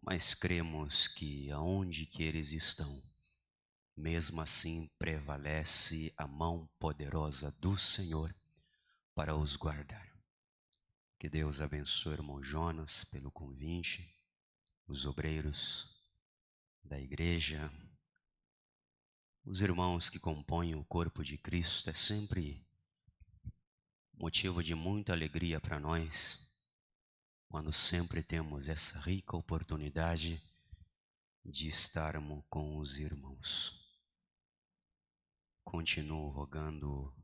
mas cremos que aonde que eles estão, mesmo assim prevalece a mão poderosa do Senhor para os guardar. Que Deus abençoe o irmão Jonas pelo convite, os obreiros da igreja, os irmãos que compõem o corpo de Cristo. É sempre motivo de muita alegria para nós, quando sempre temos essa rica oportunidade de estarmos com os irmãos. Continuo rogando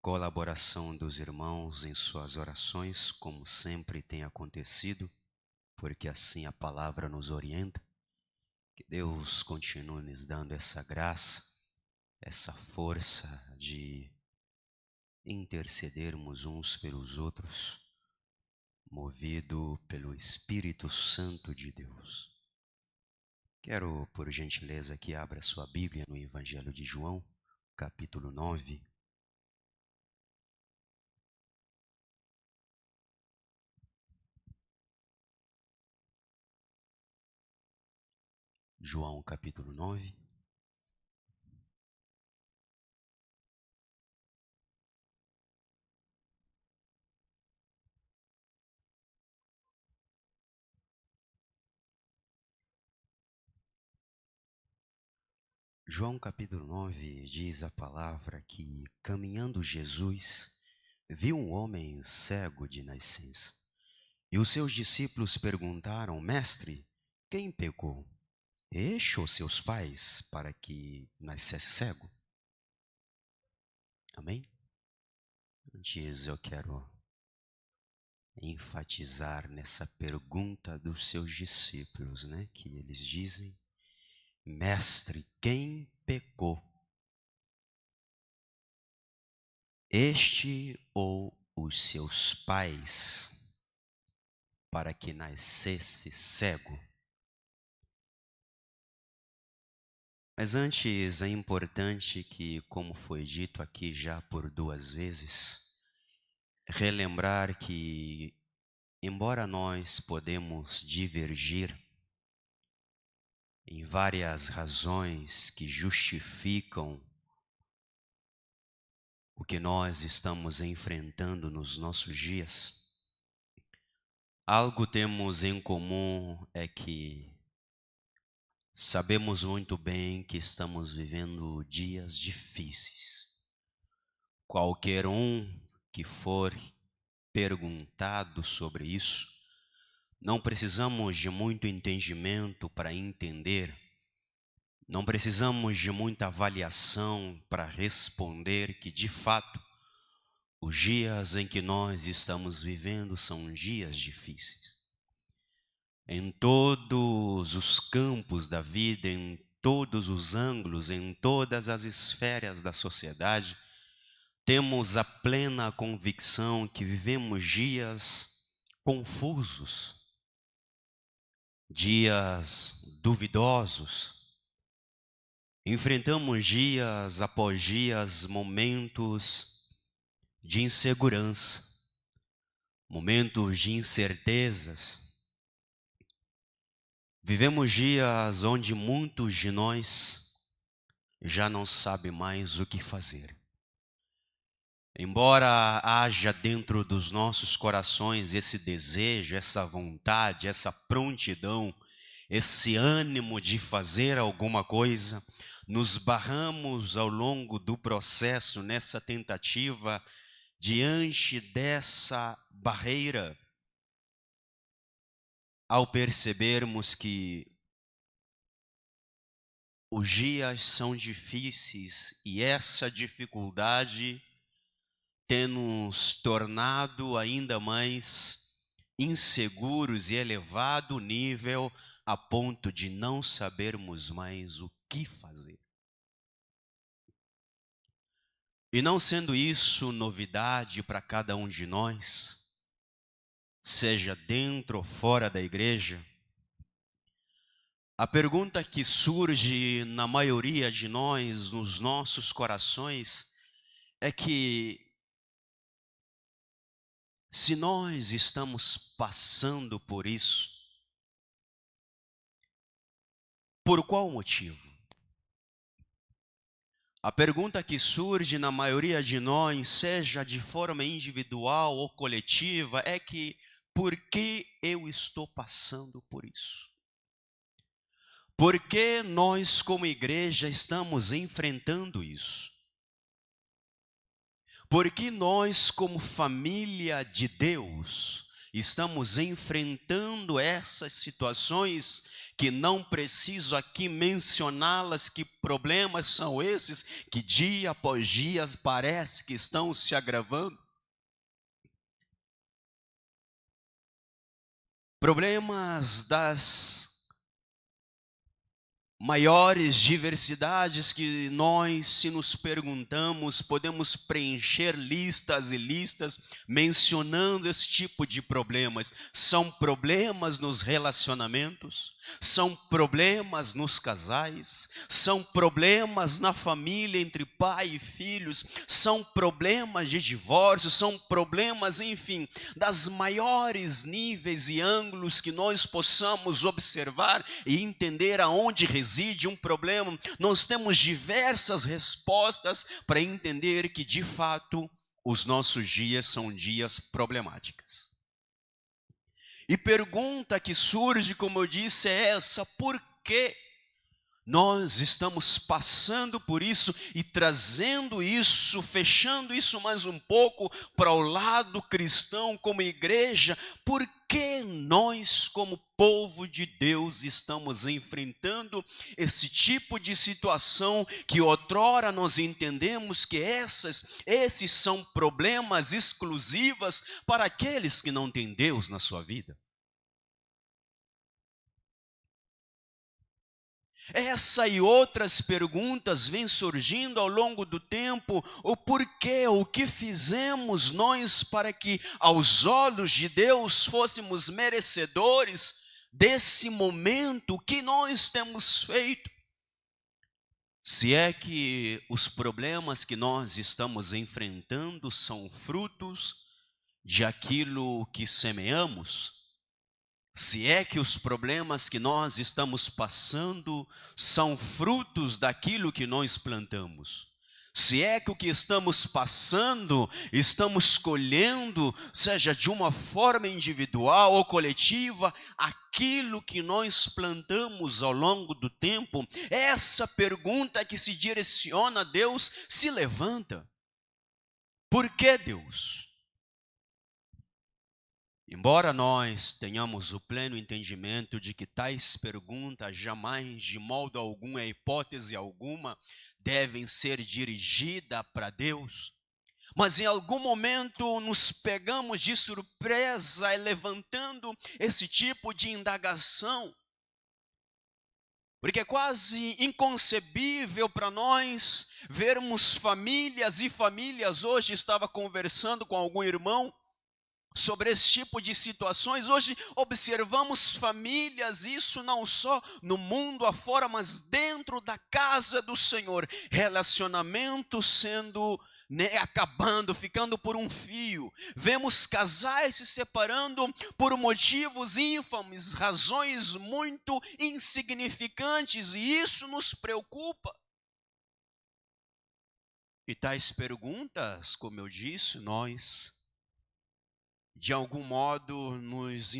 colaboração dos irmãos em suas orações, como sempre tem acontecido, porque assim a palavra nos orienta. Que Deus continue nos dando essa graça, essa força de intercedermos uns pelos outros, movido pelo Espírito Santo de Deus. Quero, por gentileza, que abra sua Bíblia no Evangelho de João, capítulo 9. João capítulo 9. João capítulo 9 diz a palavra que, caminhando Jesus, viu um homem cego de nascença. E os seus discípulos perguntaram: Mestre, quem pecou? Este ou seus pais, para que nascesse cego? Amém? Antes eu quero enfatizar nessa pergunta dos seus discípulos, né? Que eles dizem: Mestre, quem pecou? Este ou os seus pais, para que nascesse cego? Mas antes é importante que, como foi dito aqui já por 2 vezes, relembrar que, embora nós podemos divergir em várias razões que justificam o que nós estamos enfrentando nos nossos dias, algo temos em comum é que sabemos muito bem que estamos vivendo dias difíceis. Qualquer um que for perguntado sobre isso, não precisamos de muito entendimento para entender, não precisamos de muita avaliação para responder que, de fato, os dias em que nós estamos vivendo são dias difíceis. Em todos os campos da vida, em todos os ângulos, em todas as esferas da sociedade, temos a plena convicção que vivemos dias confusos, dias duvidosos. Enfrentamos dias após dias momentos de insegurança, momentos de incertezas. Vivemos dias onde muitos de nós já não sabem mais o que fazer. Embora haja dentro dos nossos corações esse desejo, essa vontade, essa prontidão, esse ânimo de fazer alguma coisa, nos barramos ao longo do processo nessa tentativa diante dessa barreira, ao percebermos que os dias são difíceis e essa dificuldade tem nos tornado ainda mais inseguros e elevado nível a ponto de não sabermos mais o que fazer. E não sendo isso novidade para cada um de nós, seja dentro ou fora da igreja, a pergunta que surge na maioria de nós, nos nossos corações, é que se nós estamos passando por isso, por qual motivo? A pergunta que surge na maioria de nós, seja de forma individual ou coletiva, é que por que eu estou passando por isso? Por que nós como igreja estamos enfrentando isso? Por que nós como família de Deus estamos enfrentando essas situações que não preciso aqui mencioná-las, que problemas são esses que dia após dia parece que estão se agravando? Problemas das maiores diversidades que nós, se nos perguntamos, podemos preencher listas e listas mencionando esse tipo de problemas. São problemas nos relacionamentos, são problemas nos casais, são problemas na família entre pai e filhos, são problemas de divórcio, são problemas, enfim, das maiores níveis e ângulos que nós possamos observar e entender aonde reside um problema. Nós temos diversas respostas para entender que, de fato, os nossos dias são dias problemáticos. E pergunta que surge, como eu disse, é essa: por que nós estamos passando por isso e trazendo isso, fechando isso mais um pouco para o lado cristão como igreja? Por que nós, como povo de Deus, estamos enfrentando esse tipo de situação que outrora nós entendemos que esses são problemas exclusivos para aqueles que não têm Deus na sua vida? Essa e outras perguntas vêm surgindo ao longo do tempo. O porquê, o que fizemos nós para que aos olhos de Deus fôssemos merecedores desse momento? O que nós temos feito? Se é que os problemas que nós estamos enfrentando são frutos de aquilo que semeamos, se é que os problemas que nós estamos passando são frutos daquilo que nós plantamos, se é que o que estamos passando, estamos colhendo, seja de uma forma individual ou coletiva, aquilo que nós plantamos ao longo do tempo, essa pergunta que se direciona a Deus se levanta. Por que Deus? Embora nós tenhamos o pleno entendimento de que tais perguntas jamais, de modo algum, hipótese alguma, devem ser dirigidas para Deus, mas em algum momento nos pegamos de surpresa levantando esse tipo de indagação. Porque é quase inconcebível para nós vermos famílias e famílias. Hoje estava conversando com algum irmão sobre esse tipo de situações. Hoje observamos famílias, isso não só no mundo afora, mas dentro da casa do Senhor, relacionamentos sendo acabando, ficando por um fio. Vemos casais se separando por motivos ínfames, razões muito insignificantes, e isso nos preocupa. E tais perguntas, como eu disse, nós de algum modo nos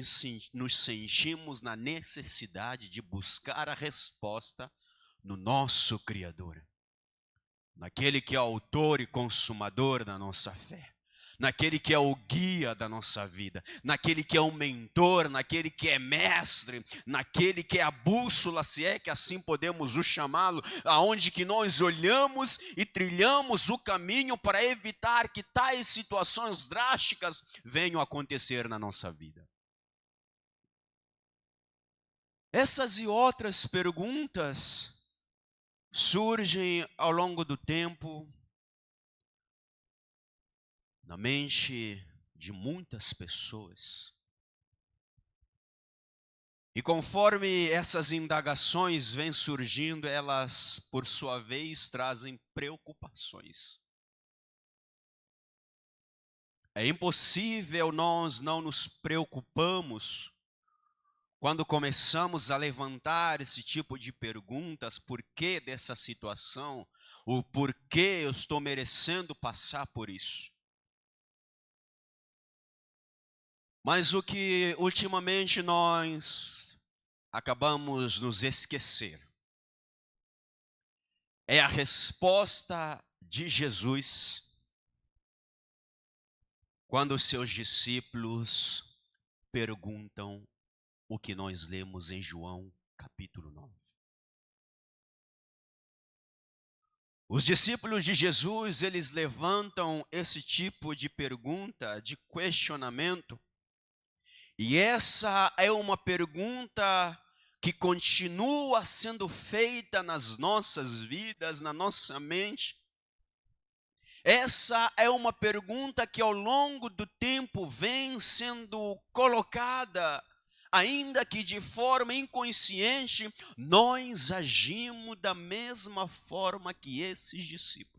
sentimos na necessidade de buscar a resposta no nosso Criador, naquele que é autor e consumador da nossa fé, naquele que é o guia da nossa vida, naquele que é o mentor, naquele que é mestre, naquele que é a bússola, se é que assim podemos o chamá-lo, aonde que nós olhamos e trilhamos o caminho para evitar que tais situações drásticas venham a acontecer na nossa vida. Essas e outras perguntas surgem ao longo do tempo na mente de muitas pessoas. E conforme essas indagações vêm surgindo, elas, por sua vez, trazem preocupações. É impossível nós não nos preocupamos quando começamos a levantar esse tipo de perguntas: por que dessa situação? O porquê eu estou merecendo passar por isso? Mas o que ultimamente nós acabamos nos esquecer é a resposta de Jesus quando os seus discípulos perguntam o que nós lemos em João capítulo 9. Os discípulos de Jesus, eles levantam esse tipo de pergunta, de questionamento, e essa é uma pergunta que continua sendo feita nas nossas vidas, na nossa mente. Essa é uma pergunta que ao longo do tempo vem sendo colocada, ainda que de forma inconsciente, nós agimos da mesma forma que esses discípulos.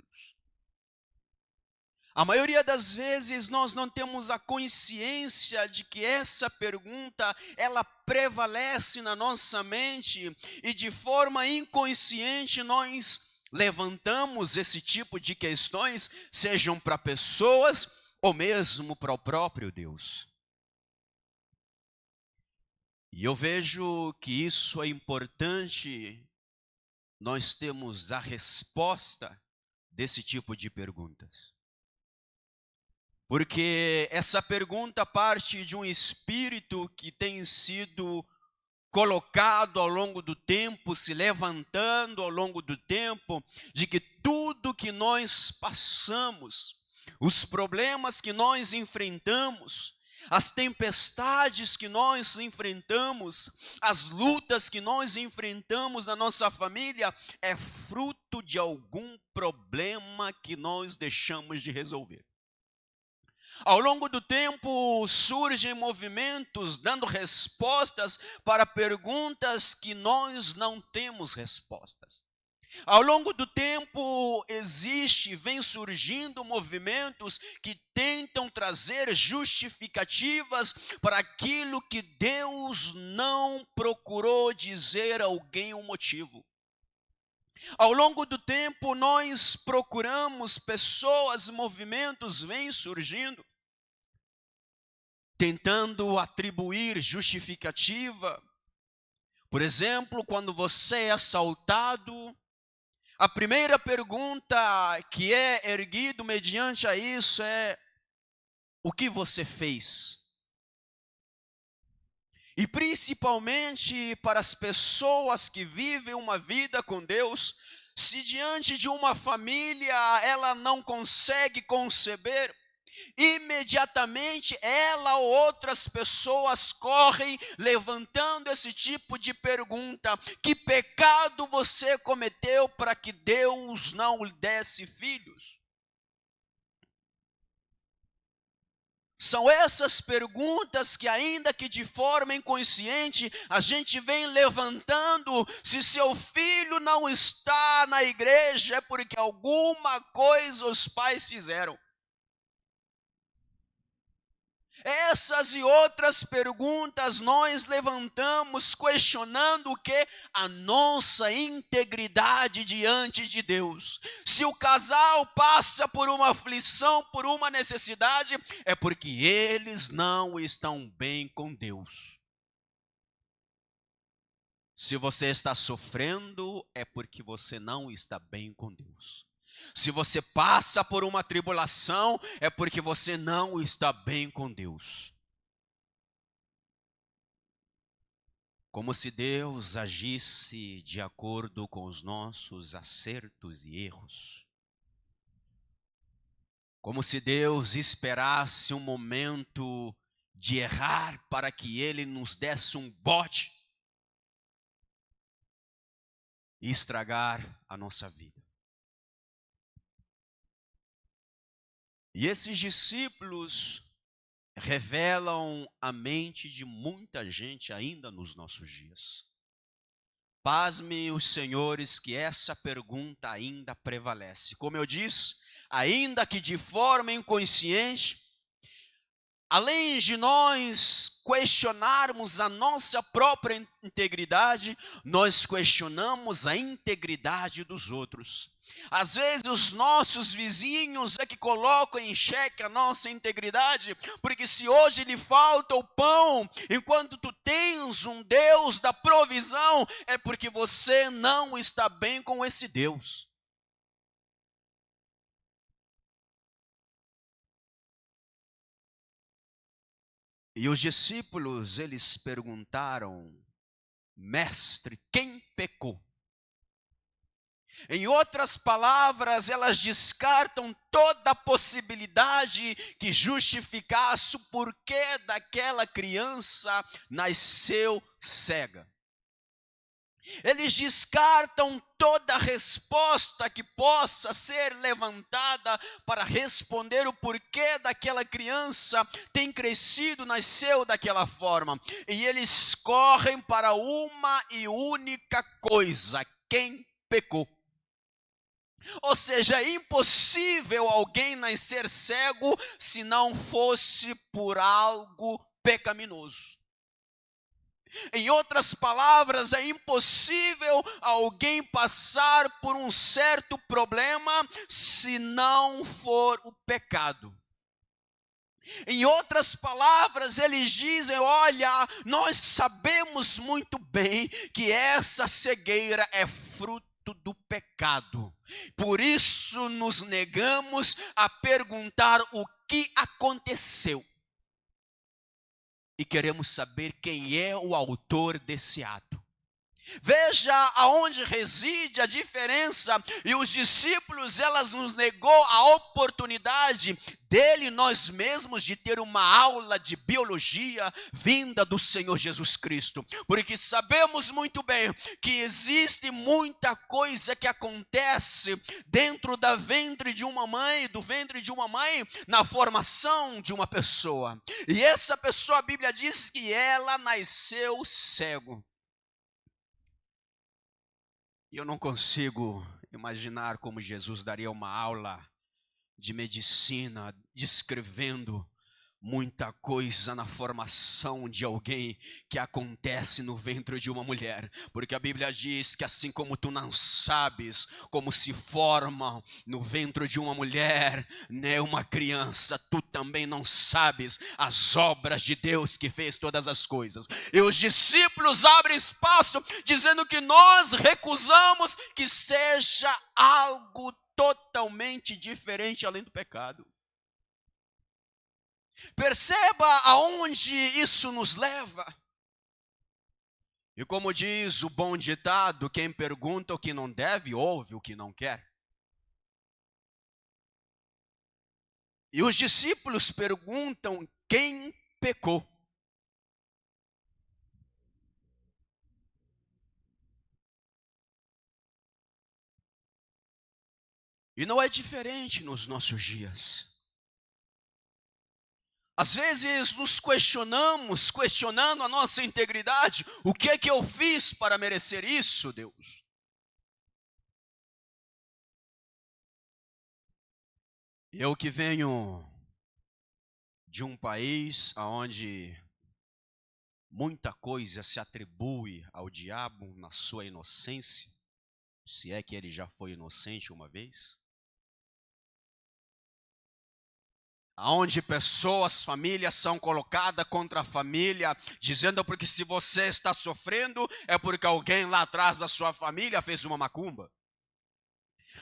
A maioria das vezes nós não temos a consciência de que essa pergunta, ela prevalece na nossa mente, e de forma inconsciente nós levantamos esse tipo de questões, sejam para pessoas ou mesmo para o próprio Deus. E eu vejo que isso é importante, nós temos a resposta desse tipo de perguntas. Porque essa pergunta parte de um espírito que tem sido colocado ao longo do tempo, se levantando ao longo do tempo, de que tudo que nós passamos, os problemas que nós enfrentamos, as tempestades que nós enfrentamos, as lutas que nós enfrentamos na nossa família, é fruto de algum problema que nós deixamos de resolver. Ao longo do tempo surgem movimentos dando respostas para perguntas que nós não temos respostas. Ao longo do tempo vem surgindo movimentos que tentam trazer justificativas para aquilo que Deus não procurou dizer a alguém um motivo. Ao longo do tempo nós procuramos pessoas, movimentos vêm surgindo, tentando atribuir justificativa. Por exemplo, quando você é assaltado, a primeira pergunta que é erguida mediante a isso é: o que você fez? E principalmente para as pessoas que vivem uma vida com Deus, se diante de uma família ela não consegue conceber imediatamente ela ou outras pessoas correm levantando esse tipo de pergunta: que pecado você cometeu para que Deus não lhe desse filhos? São essas perguntas que, ainda que de forma inconsciente, a gente vem levantando. Se seu filho não está na igreja, é porque alguma coisa os pais fizeram. Essas e outras perguntas nós levantamos questionando o que? A nossa integridade diante de Deus. Se o casal passa por uma aflição, por uma necessidade, é porque eles não estão bem com Deus. Se você está sofrendo, é porque você não está bem com Deus. Se você passa por uma tribulação, é porque você não está bem com Deus. Como se Deus agisse de acordo com os nossos acertos e erros. Como se Deus esperasse um momento de errar para que Ele nos desse um bote e estragar a nossa vida. E esses discípulos revelam a mente de muita gente ainda nos nossos dias. Pasme os senhores que essa pergunta ainda prevalece. Como eu disse, ainda que de forma inconsciente, além de nós questionarmos a nossa própria integridade, nós questionamos a integridade dos outros. Às vezes os nossos vizinhos é que colocam em xeque a nossa integridade, porque se hoje lhe falta o pão, enquanto tu tens um Deus da provisão, é porque você não está bem com esse Deus. E os discípulos, eles perguntaram: mestre, quem pecou? Em outras palavras, elas descartam toda a possibilidade que justificasse o porquê daquela criança nasceu cega. Eles descartam toda resposta que possa ser levantada para responder o porquê daquela criança tem crescido, nasceu daquela forma. E eles correm para uma e única coisa: quem pecou? Ou seja, é impossível alguém nascer cego se não fosse por algo pecaminoso. Em outras palavras, é impossível alguém passar por um certo problema se não for o pecado. Em outras palavras, eles dizem: olha, nós sabemos muito bem que essa cegueira é fruto do pecado. Por isso nos negamos a perguntar o que aconteceu. E queremos saber quem é o autor desse ato. Veja aonde reside a diferença. E os discípulos, elas nos negou a oportunidade dele, nós mesmos, de ter uma aula de biologia vinda do Senhor Jesus Cristo. Porque sabemos muito bem que existe muita coisa que acontece dentro do ventre de uma mãe, na formação de uma pessoa. E essa pessoa, a Bíblia diz que ela nasceu cego. E eu não consigo imaginar como Jesus daria uma aula de medicina descrevendo muita coisa na formação de alguém que acontece no ventre de uma mulher. Porque a Bíblia diz que assim como tu não sabes como se forma no ventre de uma mulher, né, uma criança, tu também não sabes as obras de Deus que fez todas as coisas. E os discípulos abrem espaço dizendo que nós recusamos que seja algo totalmente diferente além do pecado. Perceba aonde isso nos leva. E como diz o bom ditado, quem pergunta o que não deve, ouve o que não quer. E os discípulos perguntam quem pecou. E não é diferente nos nossos dias. Às vezes nos questionamos, questionando a nossa integridade. O que é que eu fiz para merecer isso, Deus? Eu que venho de um país onde muita coisa se atribui ao diabo na sua inocência, se é que ele já foi inocente uma vez. Onde pessoas, famílias são colocadas contra a família, dizendo porque se você está sofrendo, é porque alguém lá atrás da sua família fez uma macumba.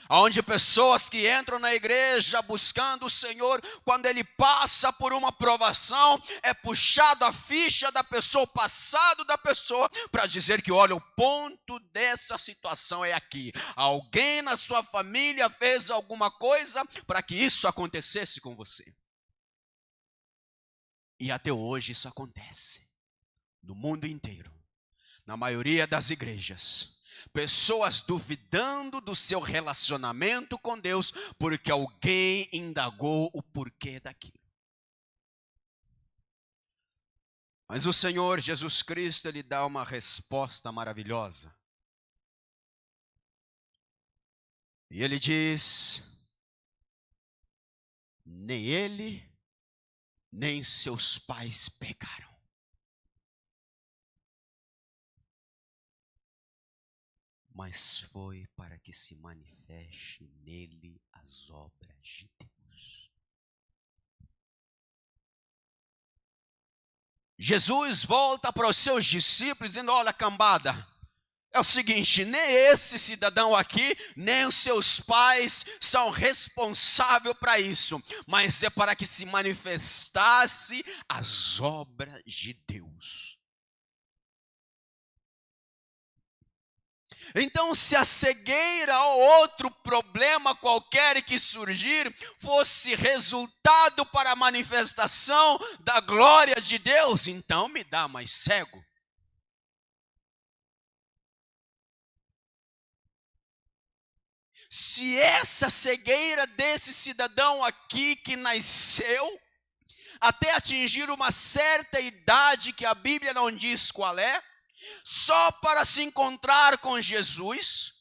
Onde pessoas que entram na igreja buscando o Senhor, quando ele passa por uma provação, é puxado a ficha da pessoa, o passado da pessoa, para dizer que olha, o ponto dessa situação é aqui. Alguém na sua família fez alguma coisa para que isso acontecesse com você. E até hoje isso acontece no mundo inteiro, na maioria das igrejas. Pessoas duvidando do seu relacionamento com Deus, porque alguém indagou o porquê daquilo. Mas o Senhor Jesus Cristo, Ele dá uma resposta maravilhosa. E Ele diz, nem ele, nem seus pais pecaram. Mas foi para que se manifeste nele as obras de Deus. Jesus volta para os seus discípulos dizendo, olha cambada, é o seguinte, nem esse cidadão aqui, nem os seus pais são responsáveis para isso, mas é para que se manifestasse as obras de Deus. Então, se a cegueira ou outro problema qualquer que surgir fosse resultado para a manifestação da glória de Deus, então me dá mais cego. Se essa cegueira desse cidadão aqui que nasceu, até atingir uma certa idade que a Bíblia não diz qual é, só para se encontrar com Jesus,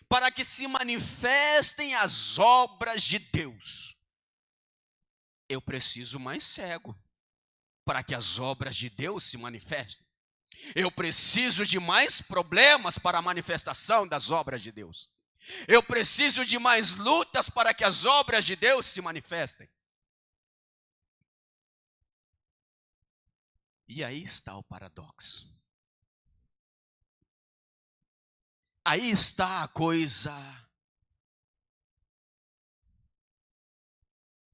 para que se manifestem as obras de Deus. Eu preciso mais cego, para que as obras de Deus se manifestem. Eu preciso de mais problemas para a manifestação das obras de Deus. Eu preciso de mais lutas para que as obras de Deus se manifestem. E aí está o paradoxo. Aí está a coisa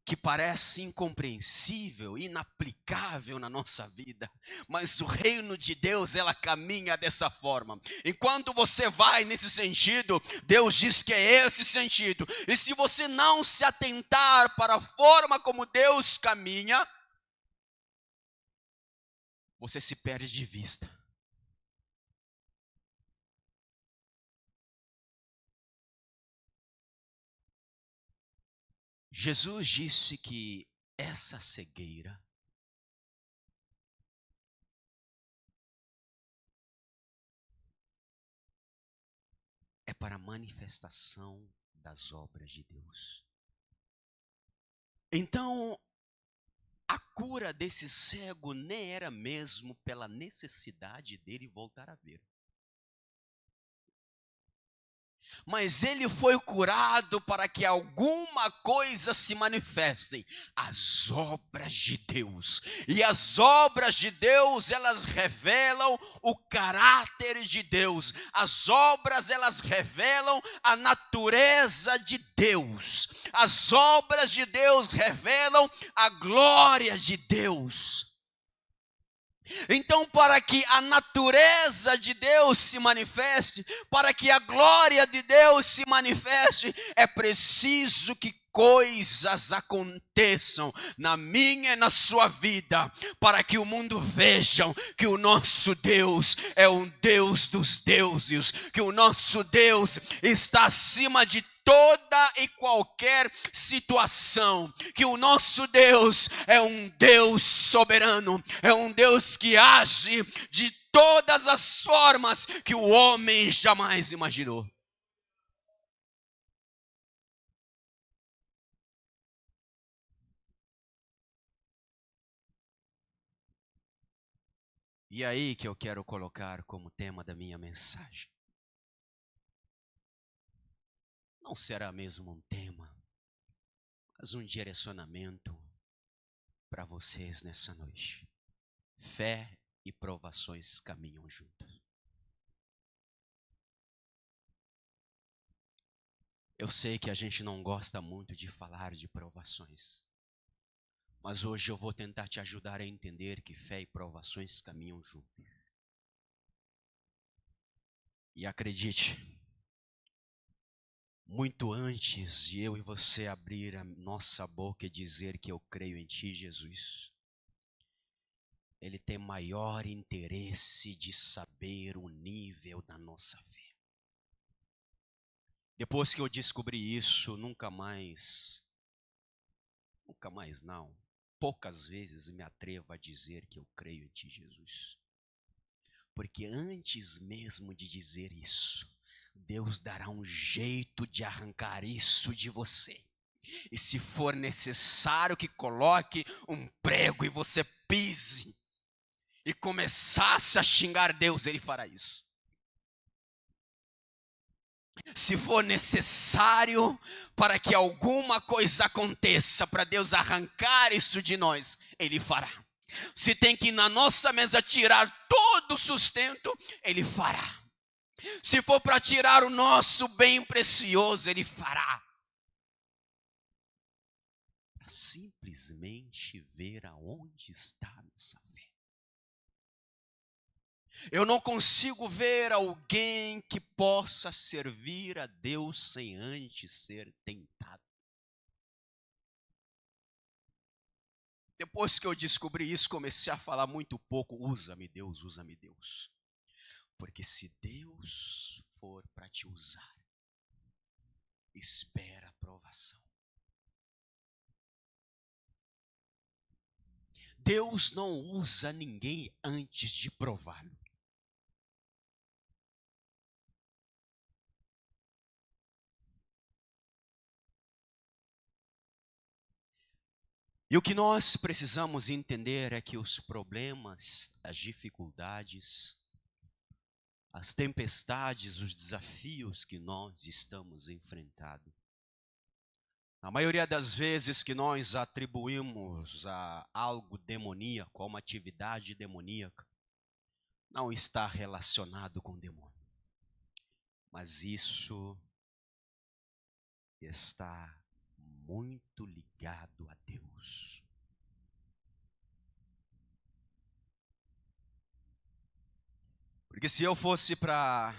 que parece incompreensível, inaplicável na nossa vida, mas o reino de Deus, ela caminha dessa forma. Enquanto você vai nesse sentido, Deus diz que é esse sentido. E se você não se atentar para a forma como Deus caminha, você se perde de vista. Jesus disse que essa cegueira é para a manifestação das obras de Deus. Então, a cura desse cego nem era mesmo pela necessidade dele voltar a ver. Mas ele foi curado para que alguma coisa se manifestem, as obras de Deus. E as obras de Deus, elas revelam o caráter de Deus. As obras, elas revelam a natureza de Deus. As obras de Deus revelam a glória de Deus. Então, para que a natureza de Deus se manifeste, para que a glória de Deus se manifeste, é preciso que coisas aconteçam na minha e na sua vida, para que o mundo vejam que o nosso Deus é um Deus dos deuses, que o nosso Deus está acima de toda e qualquer situação, que o nosso Deus é um Deus soberano, é um Deus que age de todas as formas que o homem jamais imaginou. E aí que eu quero colocar como tema da minha mensagem. Não será mesmo um tema, mas um direcionamento para vocês nessa noite. Fé e provações caminham juntos. Eu sei que a gente não gosta muito de falar de provações, mas hoje eu vou tentar te ajudar a entender que fé e provações caminham juntos. E acredite, muito antes de eu e você abrir a nossa boca e dizer que eu creio em Ti, Jesus, Ele tem maior interesse de saber o nível da nossa fé. Depois que eu descobri isso, nunca mais não, poucas vezes me atrevo a dizer que eu creio em Ti, Jesus. Porque antes mesmo de dizer isso, Deus dará um jeito de arrancar isso de você. E se for necessário que coloque um prego e você pise e começasse a xingar Deus, Ele fará isso. Se for necessário para que alguma coisa aconteça, para Deus arrancar isso de nós, Ele fará. Se tem que na nossa mesa tirar todo o sustento, Ele fará. Se for para tirar o nosso bem precioso, Ele fará. Para simplesmente ver aonde está a nossa fé. Eu não consigo ver alguém que possa servir a Deus sem antes ser tentado. Depois que eu descobri isso, comecei a falar muito pouco, usa-me Deus, usa-me Deus. Porque se Deus for para te usar, espera a provação. Deus não usa ninguém antes de prová-lo. E o que nós precisamos entender é que os problemas, as dificuldades, as tempestades, os desafios que nós estamos enfrentando, a maioria das vezes que nós atribuímos a algo demoníaco, a uma atividade demoníaca, não está relacionado com o demônio. Mas isso está muito ligado a Deus. Porque se eu fosse para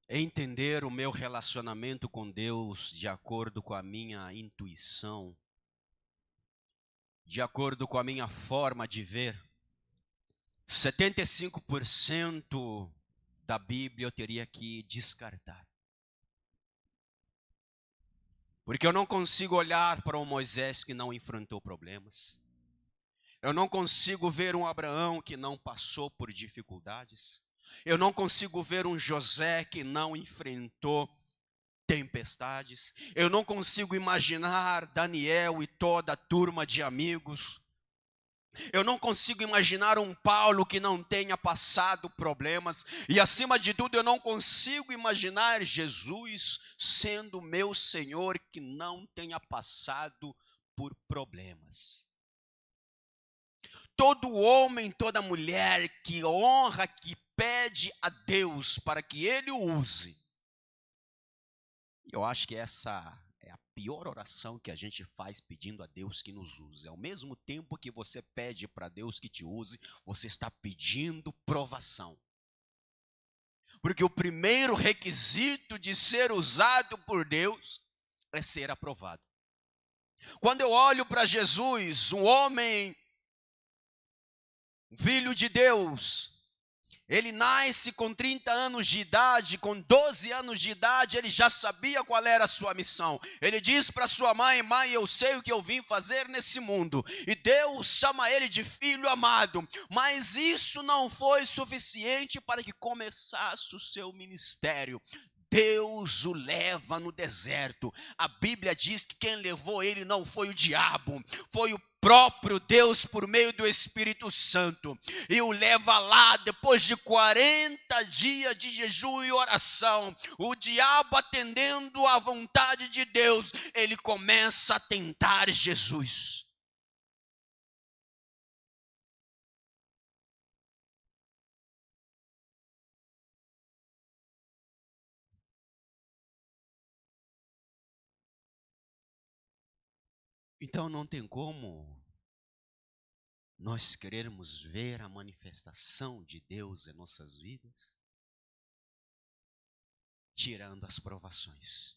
entender o meu relacionamento com Deus de acordo com a minha intuição, de acordo com a minha forma de ver, 75% da Bíblia eu teria que descartar. Porque eu não consigo olhar para um Moisés que não enfrentou problemas. Eu não consigo ver um Abraão que não passou por dificuldades. Eu não consigo ver um José que não enfrentou tempestades. Eu não consigo imaginar Daniel e toda a turma de amigos. Eu não consigo imaginar um Paulo que não tenha passado problemas. E acima de tudo, eu não consigo imaginar Jesus sendo meu Senhor que não tenha passado por problemas. Todo homem, toda mulher que honra, que pede a Deus para que Ele o use. Eu acho que essa é a pior oração que a gente faz pedindo a Deus que nos use. Ao mesmo tempo que você pede para Deus que te use, você está pedindo provação. Porque o primeiro requisito de ser usado por Deus é ser aprovado. Quando eu olho para Jesus, um homem, filho de Deus, ele nasce com 30 anos de idade, com 12 anos de idade, ele já sabia qual era a sua missão. Ele diz para sua mãe: mãe, eu sei o que eu vim fazer nesse mundo. E Deus chama ele de filho amado. Mas isso não foi suficiente para que começasse o seu ministério. Deus o leva no deserto. A Bíblia diz que quem levou ele não foi o diabo, foi o próprio Deus por meio do Espírito Santo. E o leva lá, depois de 40 dias de jejum e oração, o diabo atendendo à vontade de Deus, ele começa a tentar Jesus. Então não tem como nós querermos ver a manifestação de Deus em nossas vidas, tirando as provações.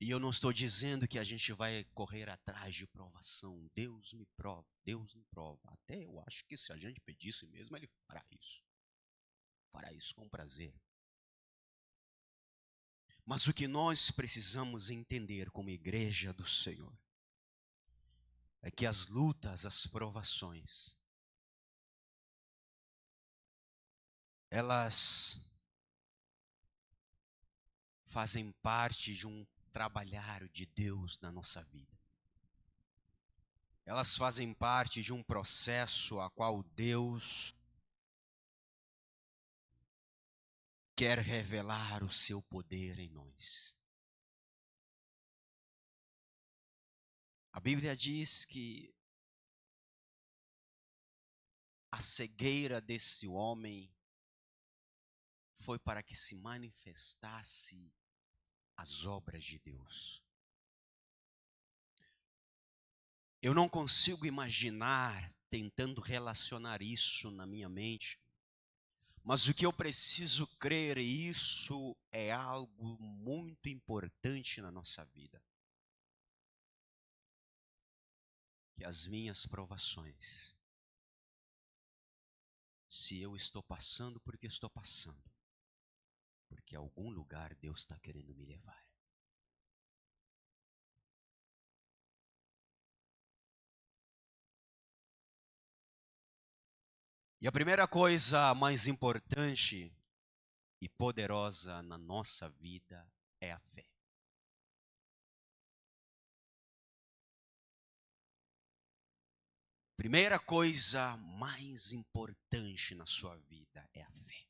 E eu não estou dizendo que a gente vai correr atrás de provação. Deus me prova, Deus me prova. Até eu acho que se a gente pedisse mesmo, Ele fará isso. Fará isso com prazer. Mas o que nós precisamos entender como igreja do Senhor é que as lutas, as provações, elas fazem parte de um trabalhar de Deus na nossa vida. Elas fazem parte de um processo a qual Deus quer revelar o seu poder em nós. A Bíblia diz que a cegueira desse homem foi para que se manifestasse as obras de Deus. Eu não consigo imaginar, tentando relacionar isso na minha mente, mas o que eu preciso crer, e isso é algo muito importante na nossa vida, que as minhas provações, se eu estou passando, porque estou passando, porque a algum lugar Deus está querendo me levar. E a primeira coisa mais importante e poderosa na nossa vida é a fé. Primeira coisa mais importante na sua vida é a fé.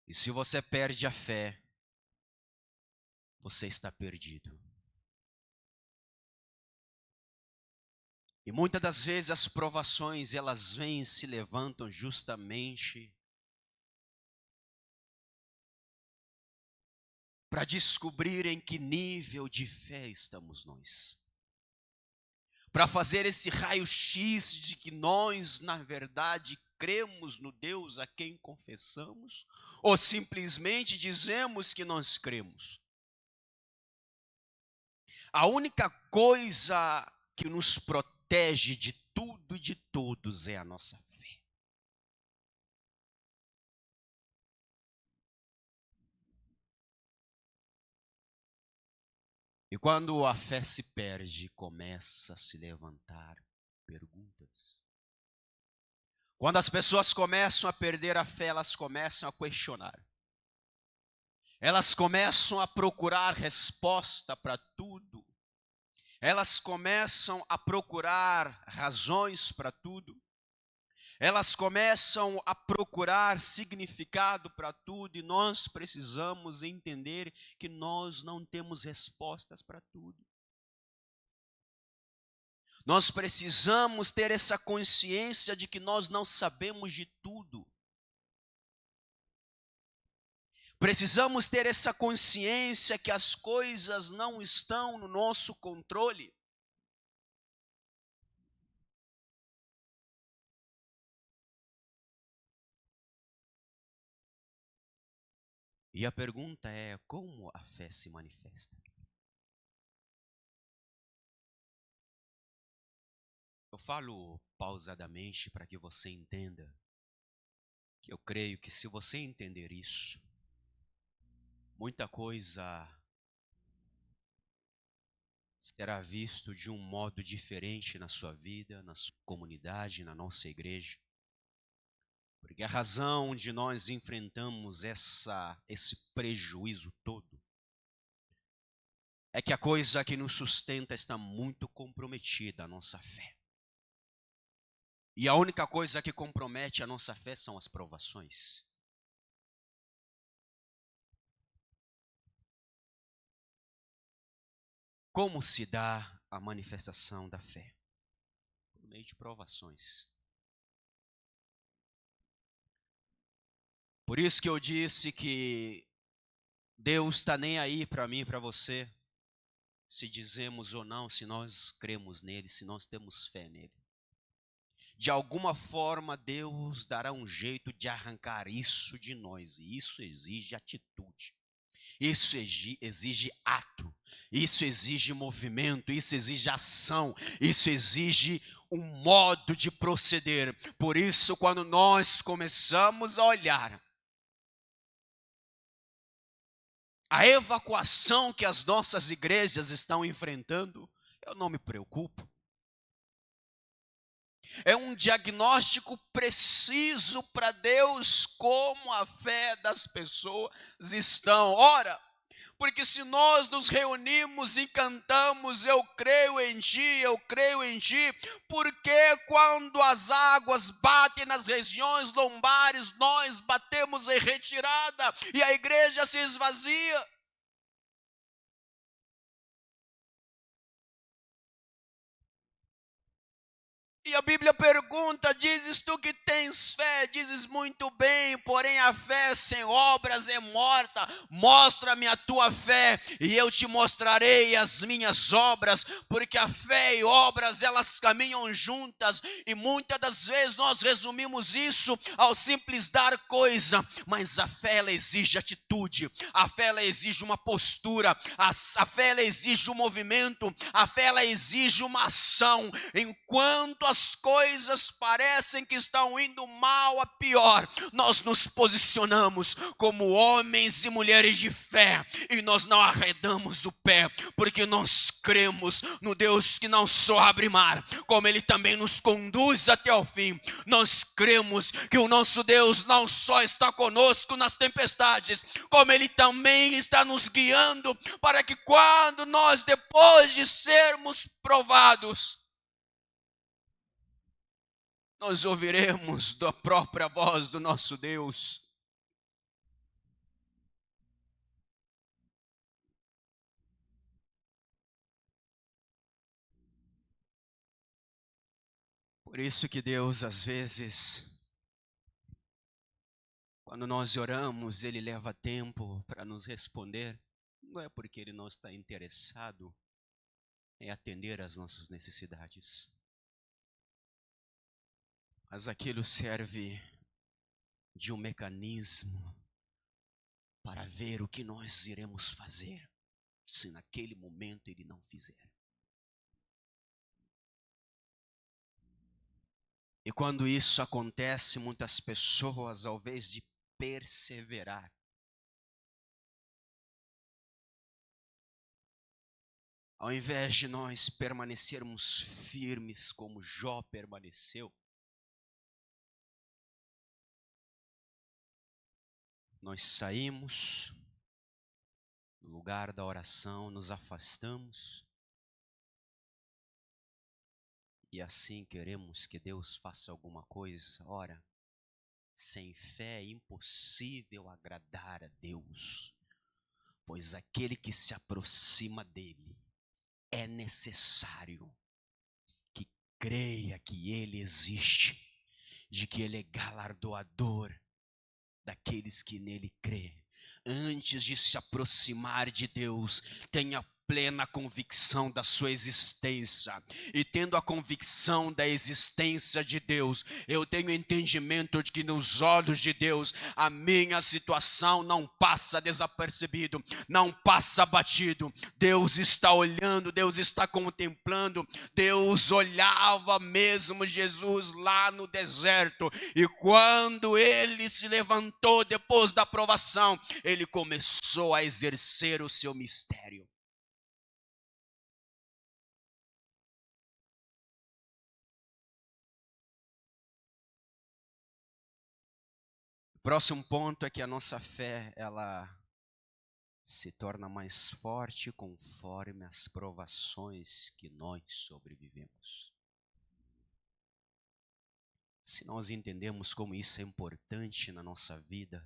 E se você perde a fé, você está perdido. E muitas das vezes as provações, elas vêm e se levantam justamente para descobrir em que nível de fé estamos nós. Para fazer esse raio-x de que nós, na verdade, cremos no Deus a quem confessamos, ou simplesmente dizemos que nós cremos. A única coisa que nos protege de tudo e de todos é a nossa fé. E quando a fé se perde, começa a se levantar perguntas. Quando as pessoas começam a perder a fé, elas começam a questionar. Elas começam a procurar resposta para tudo. Elas começam a procurar razões para tudo. Elas começam a procurar significado para tudo, e nós precisamos entender que nós não temos respostas para tudo. Nós precisamos ter essa consciência de que nós não sabemos de tudo. Precisamos ter essa consciência que as coisas não estão no nosso controle. E a pergunta é: como a fé se manifesta? Eu falo pausadamente para que você entenda que eu creio que se você entender isso, muita coisa será visto de um modo diferente na sua vida, na sua comunidade, na nossa igreja. Porque a razão de nós enfrentamos esse prejuízo todo é que a coisa que nos sustenta está muito comprometida, a nossa fé. E a única coisa que compromete a nossa fé são as provações. Como se dá a manifestação da fé? Por meio de provações. Por isso que eu disse que Deus está nem aí para mim e para você, se dizemos ou não, se nós cremos nele, se nós temos fé nele. De alguma forma, Deus dará um jeito de arrancar isso de nós, e isso exige atitude. Isso exige ato, isso exige movimento, isso exige ação, isso exige um modo de proceder. Por isso, quando nós começamos a olhar a evacuação que as nossas igrejas estão enfrentando, eu não me preocupo. É um diagnóstico preciso para Deus como a fé das pessoas estão. Ora, porque se nós nos reunimos e cantamos, eu creio em ti, porque quando as águas batem nas regiões lombares, nós batemos em retirada e a igreja se esvazia. E a Bíblia pergunta: dizes tu que tens fé? Dizes muito bem, porém a fé sem obras é morta. Mostra-me a tua fé e eu te mostrarei as minhas obras, porque a fé e obras elas caminham juntas, e muitas das vezes nós resumimos isso ao simples dar coisa, mas a fé ela exige atitude, a fé ela exige uma postura, a fé ela exige um movimento, a fé ela exige uma ação. Enquanto as coisas parecem que estão indo mal a pior, nós nos posicionamos como homens e mulheres de fé, e nós não arredamos o pé, porque nós cremos no Deus que não só abre mar, como Ele também nos conduz até o fim. Nós cremos que o nosso Deus não só está conosco nas tempestades, como Ele também está nos guiando, para que quando nós, depois de sermos provados, nós ouviremos da própria voz do nosso Deus. Por isso que Deus, às vezes, quando nós oramos, Ele leva tempo para nos responder. Não é porque Ele não está interessado em atender às nossas necessidades, mas aquilo serve de um mecanismo para ver o que nós iremos fazer se naquele momento Ele não fizer. E quando isso acontece, muitas pessoas, ao invés de perseverar, ao invés de nós permanecermos firmes como Jó permaneceu, nós saímos do lugar da oração, nos afastamos, e assim queremos que Deus faça alguma coisa. Ora, sem fé é impossível agradar a Deus, pois aquele que se aproxima dele é necessário que creia que Ele existe, de que Ele é galardoador daqueles que nele crê. Antes de se aproximar de Deus, tenha plena convicção da sua existência. E tendo a convicção da existência de Deus, eu tenho entendimento de que nos olhos de Deus, a minha situação não passa desapercebido, não passa batido. Deus está olhando, Deus está contemplando. Deus olhava mesmo Jesus lá no deserto. E quando ele se levantou depois da provação, ele começou a exercer o seu mistério. O próximo ponto é que a nossa fé, ela se torna mais forte conforme as provações que nós sobrevivemos. Se nós entendemos como isso é importante na nossa vida,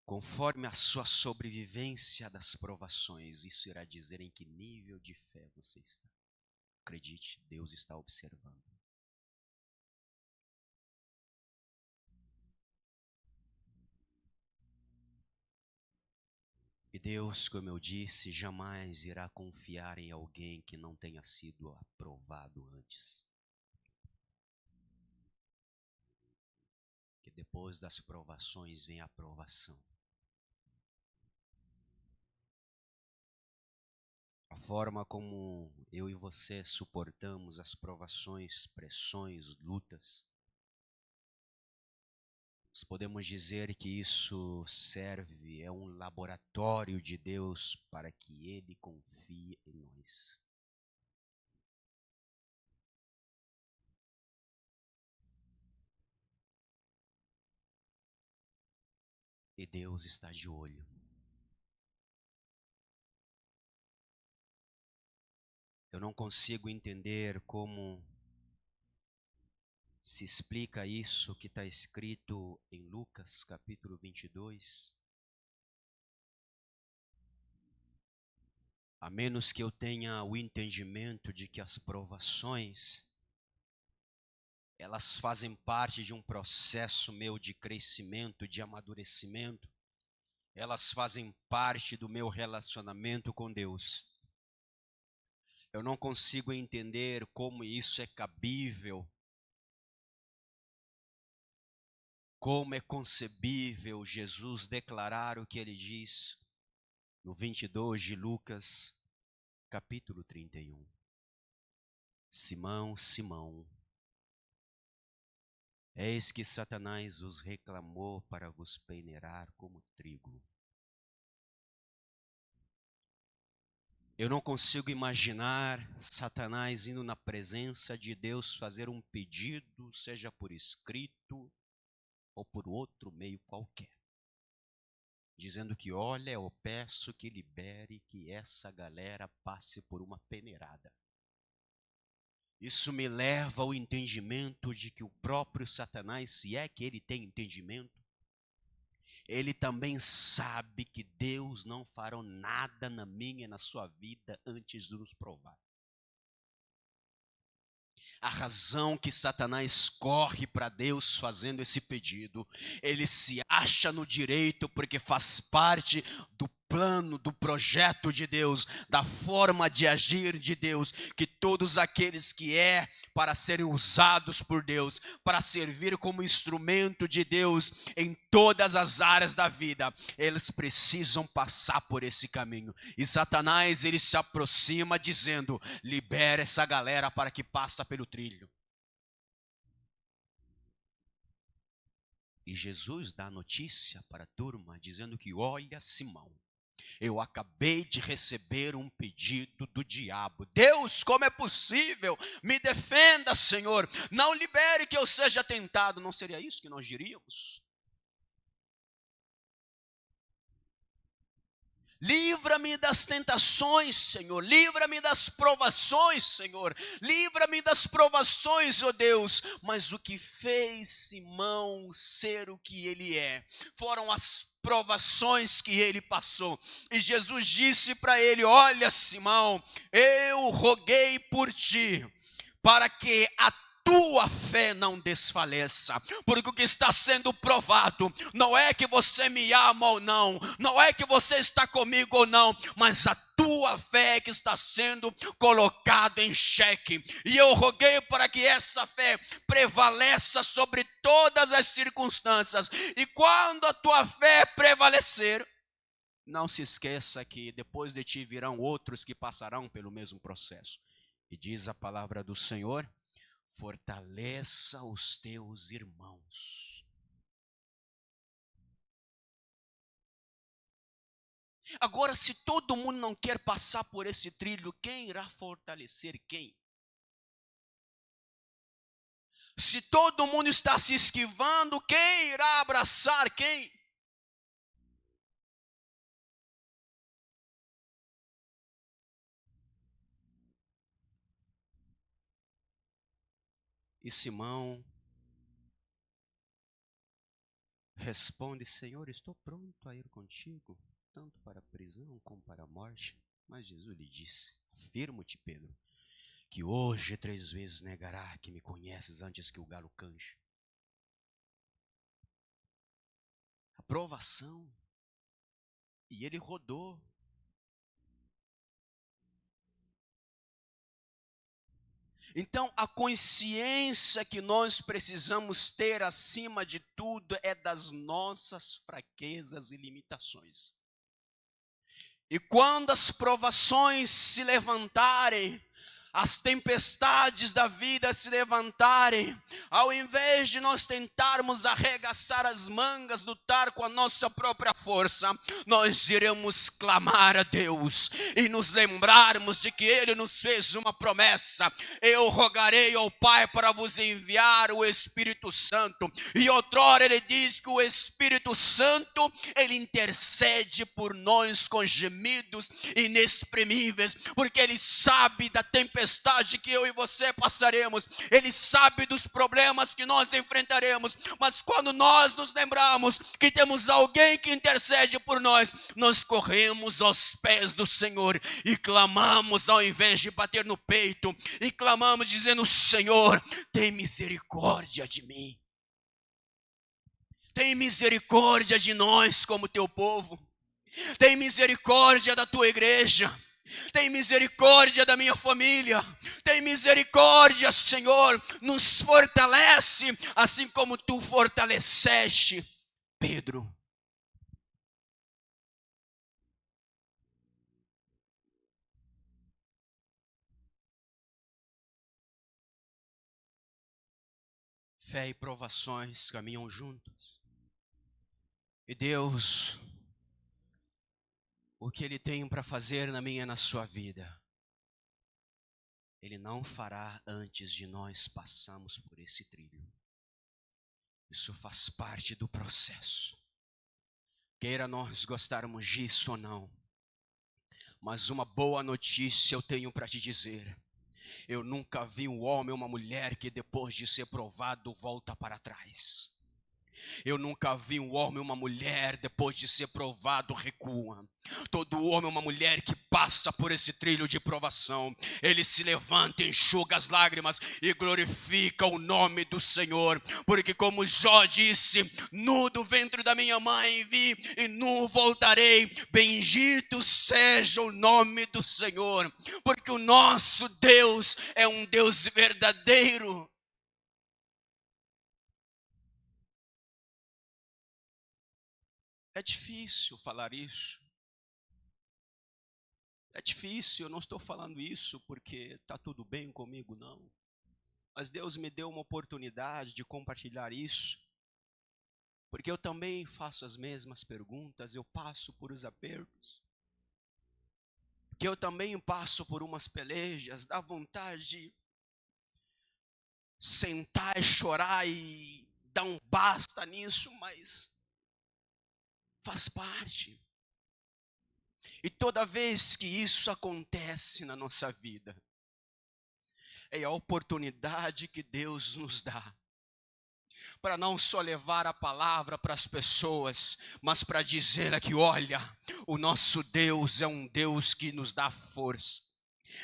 conforme a sua sobrevivência das provações, isso irá dizer em que nível de fé você está. Acredite, Deus está observando. E Deus, como eu disse, jamais irá confiar em alguém que não tenha sido aprovado antes. Que depois das provações vem a aprovação. A forma como eu e você suportamos as provações, pressões, lutas, nós podemos dizer que isso serve, é um laboratório de Deus para que Ele confie em nós. E Deus está de olho. Eu não consigo entender como se explica isso que está escrito em Lucas capítulo 22. A menos que eu tenha o entendimento de que as provações, elas fazem parte de um processo meu de crescimento, de amadurecimento. Elas fazem parte do meu relacionamento com Deus. Eu não consigo entender como isso é cabível, como é concebível Jesus declarar o que ele diz no 22 de Lucas, capítulo 31. Simão, Simão, eis que Satanás vos reclamou para vos peneirar como trigo. Eu não consigo imaginar Satanás indo na presença de Deus fazer um pedido, seja por escrito ou por outro meio qualquer, dizendo que, olha, eu peço que libere que essa galera passe por uma peneirada. Isso me leva ao entendimento de que o próprio Satanás, se é que ele tem entendimento, ele também sabe que Deus não fará nada na minha e na sua vida antes de nos provar. A razão que Satanás corre para Deus fazendo esse pedido, ele se acha no direito porque faz parte do plano, do projeto de Deus, da forma de agir de Deus, que todos aqueles que para serem usados por Deus, para servir como instrumento de Deus em todas as áreas da vida, eles precisam passar por esse caminho. E Satanás, ele se aproxima dizendo, libera essa galera para que passa pelo trilho. E Jesus dá notícia para a turma, dizendo que, olha, Simão, eu acabei de receber um pedido do diabo. Deus, como é possível? Me defenda, Senhor. Não libere que eu seja tentado. Não seria isso que nós diríamos? Livra-me das tentações, Senhor. Livra-me das provações, Senhor. Livra-me das provações, ó Deus. Mas o que fez Simão ser o que ele é foram as provações que ele passou. E Jesus disse para ele, olha, Simão, eu roguei por ti, para que a tua fé não desfaleça, porque o que está sendo provado não é que você me ama ou não, não é que você está comigo ou não, mas a tua fé que está sendo colocada em xeque. E eu roguei para que essa fé prevaleça sobre todas as circunstâncias. E quando a tua fé prevalecer, não se esqueça que depois de ti virão outros que passarão pelo mesmo processo. E diz a palavra do Senhor: fortaleça os teus irmãos. Agora, se todo mundo não quer passar por esse trilho, quem irá fortalecer quem? Se todo mundo está se esquivando, quem irá abraçar quem? E Simão responde: Senhor, estou pronto a ir contigo, tanto para a prisão como para a morte. Mas Jesus lhe disse: afirmo-te, Pedro, que hoje 3 vezes negará que me conheces antes que o galo cante. A provação. E ele rodou. Então, a consciência que nós precisamos ter acima de tudo é das nossas fraquezas e limitações. E quando as provações se levantarem, as tempestades da vida se levantarem, ao invés de nós tentarmos arregaçar as mangas, lutar com a nossa própria força, nós iremos clamar a Deus e nos lembrarmos de que Ele nos fez uma promessa: eu rogarei ao Pai para vos enviar o Espírito Santo. E outrora Ele diz que o Espírito Santo, Ele intercede por nós com gemidos inexprimíveis, porque Ele sabe da tempestade que eu e você passaremos, Ele sabe dos problemas que nós enfrentaremos, mas quando nós nos lembramos que temos alguém que intercede por nós, nós corremos aos pés do Senhor e clamamos, ao invés de bater no peito, e clamamos dizendo: Senhor, tem misericórdia de mim, tem misericórdia de nós como teu povo, tem misericórdia da tua igreja, tem misericórdia da minha família, tem misericórdia, Senhor, nos fortalece, assim como tu fortaleceste Pedro. Fé e provações caminham juntos. E Deus, o que Ele tem para fazer na minha e na sua vida, Ele não fará antes de nós passarmos por esse trilho. Isso faz parte do processo. Queira nós gostarmos disso ou não, mas uma boa notícia eu tenho para te dizer: eu nunca vi um homem ou uma mulher que depois de ser provado volta para trás. Eu nunca vi um homem ou uma mulher depois de ser provado recua. Todo homem ou uma mulher que passa por esse trilho de provação, ele se levanta, enxuga as lágrimas e glorifica o nome do Senhor. Porque como Jó disse: nu do ventre da minha mãe vi e nu voltarei. Bendito seja o nome do Senhor, porque o nosso Deus é um Deus verdadeiro. É difícil falar isso. É difícil, eu não estou falando isso porque está tudo bem comigo, não. Mas Deus me deu uma oportunidade de compartilhar isso, porque eu também faço as mesmas perguntas, eu passo por os apertos, que eu também passo por umas pelejas, dá vontade de sentar e chorar e dar um basta nisso, mas faz parte. E toda vez que isso acontece na nossa vida, é a oportunidade que Deus nos dá para não só levar a palavra para as pessoas, mas para dizer aqui: olha, o nosso Deus é um Deus que nos dá força.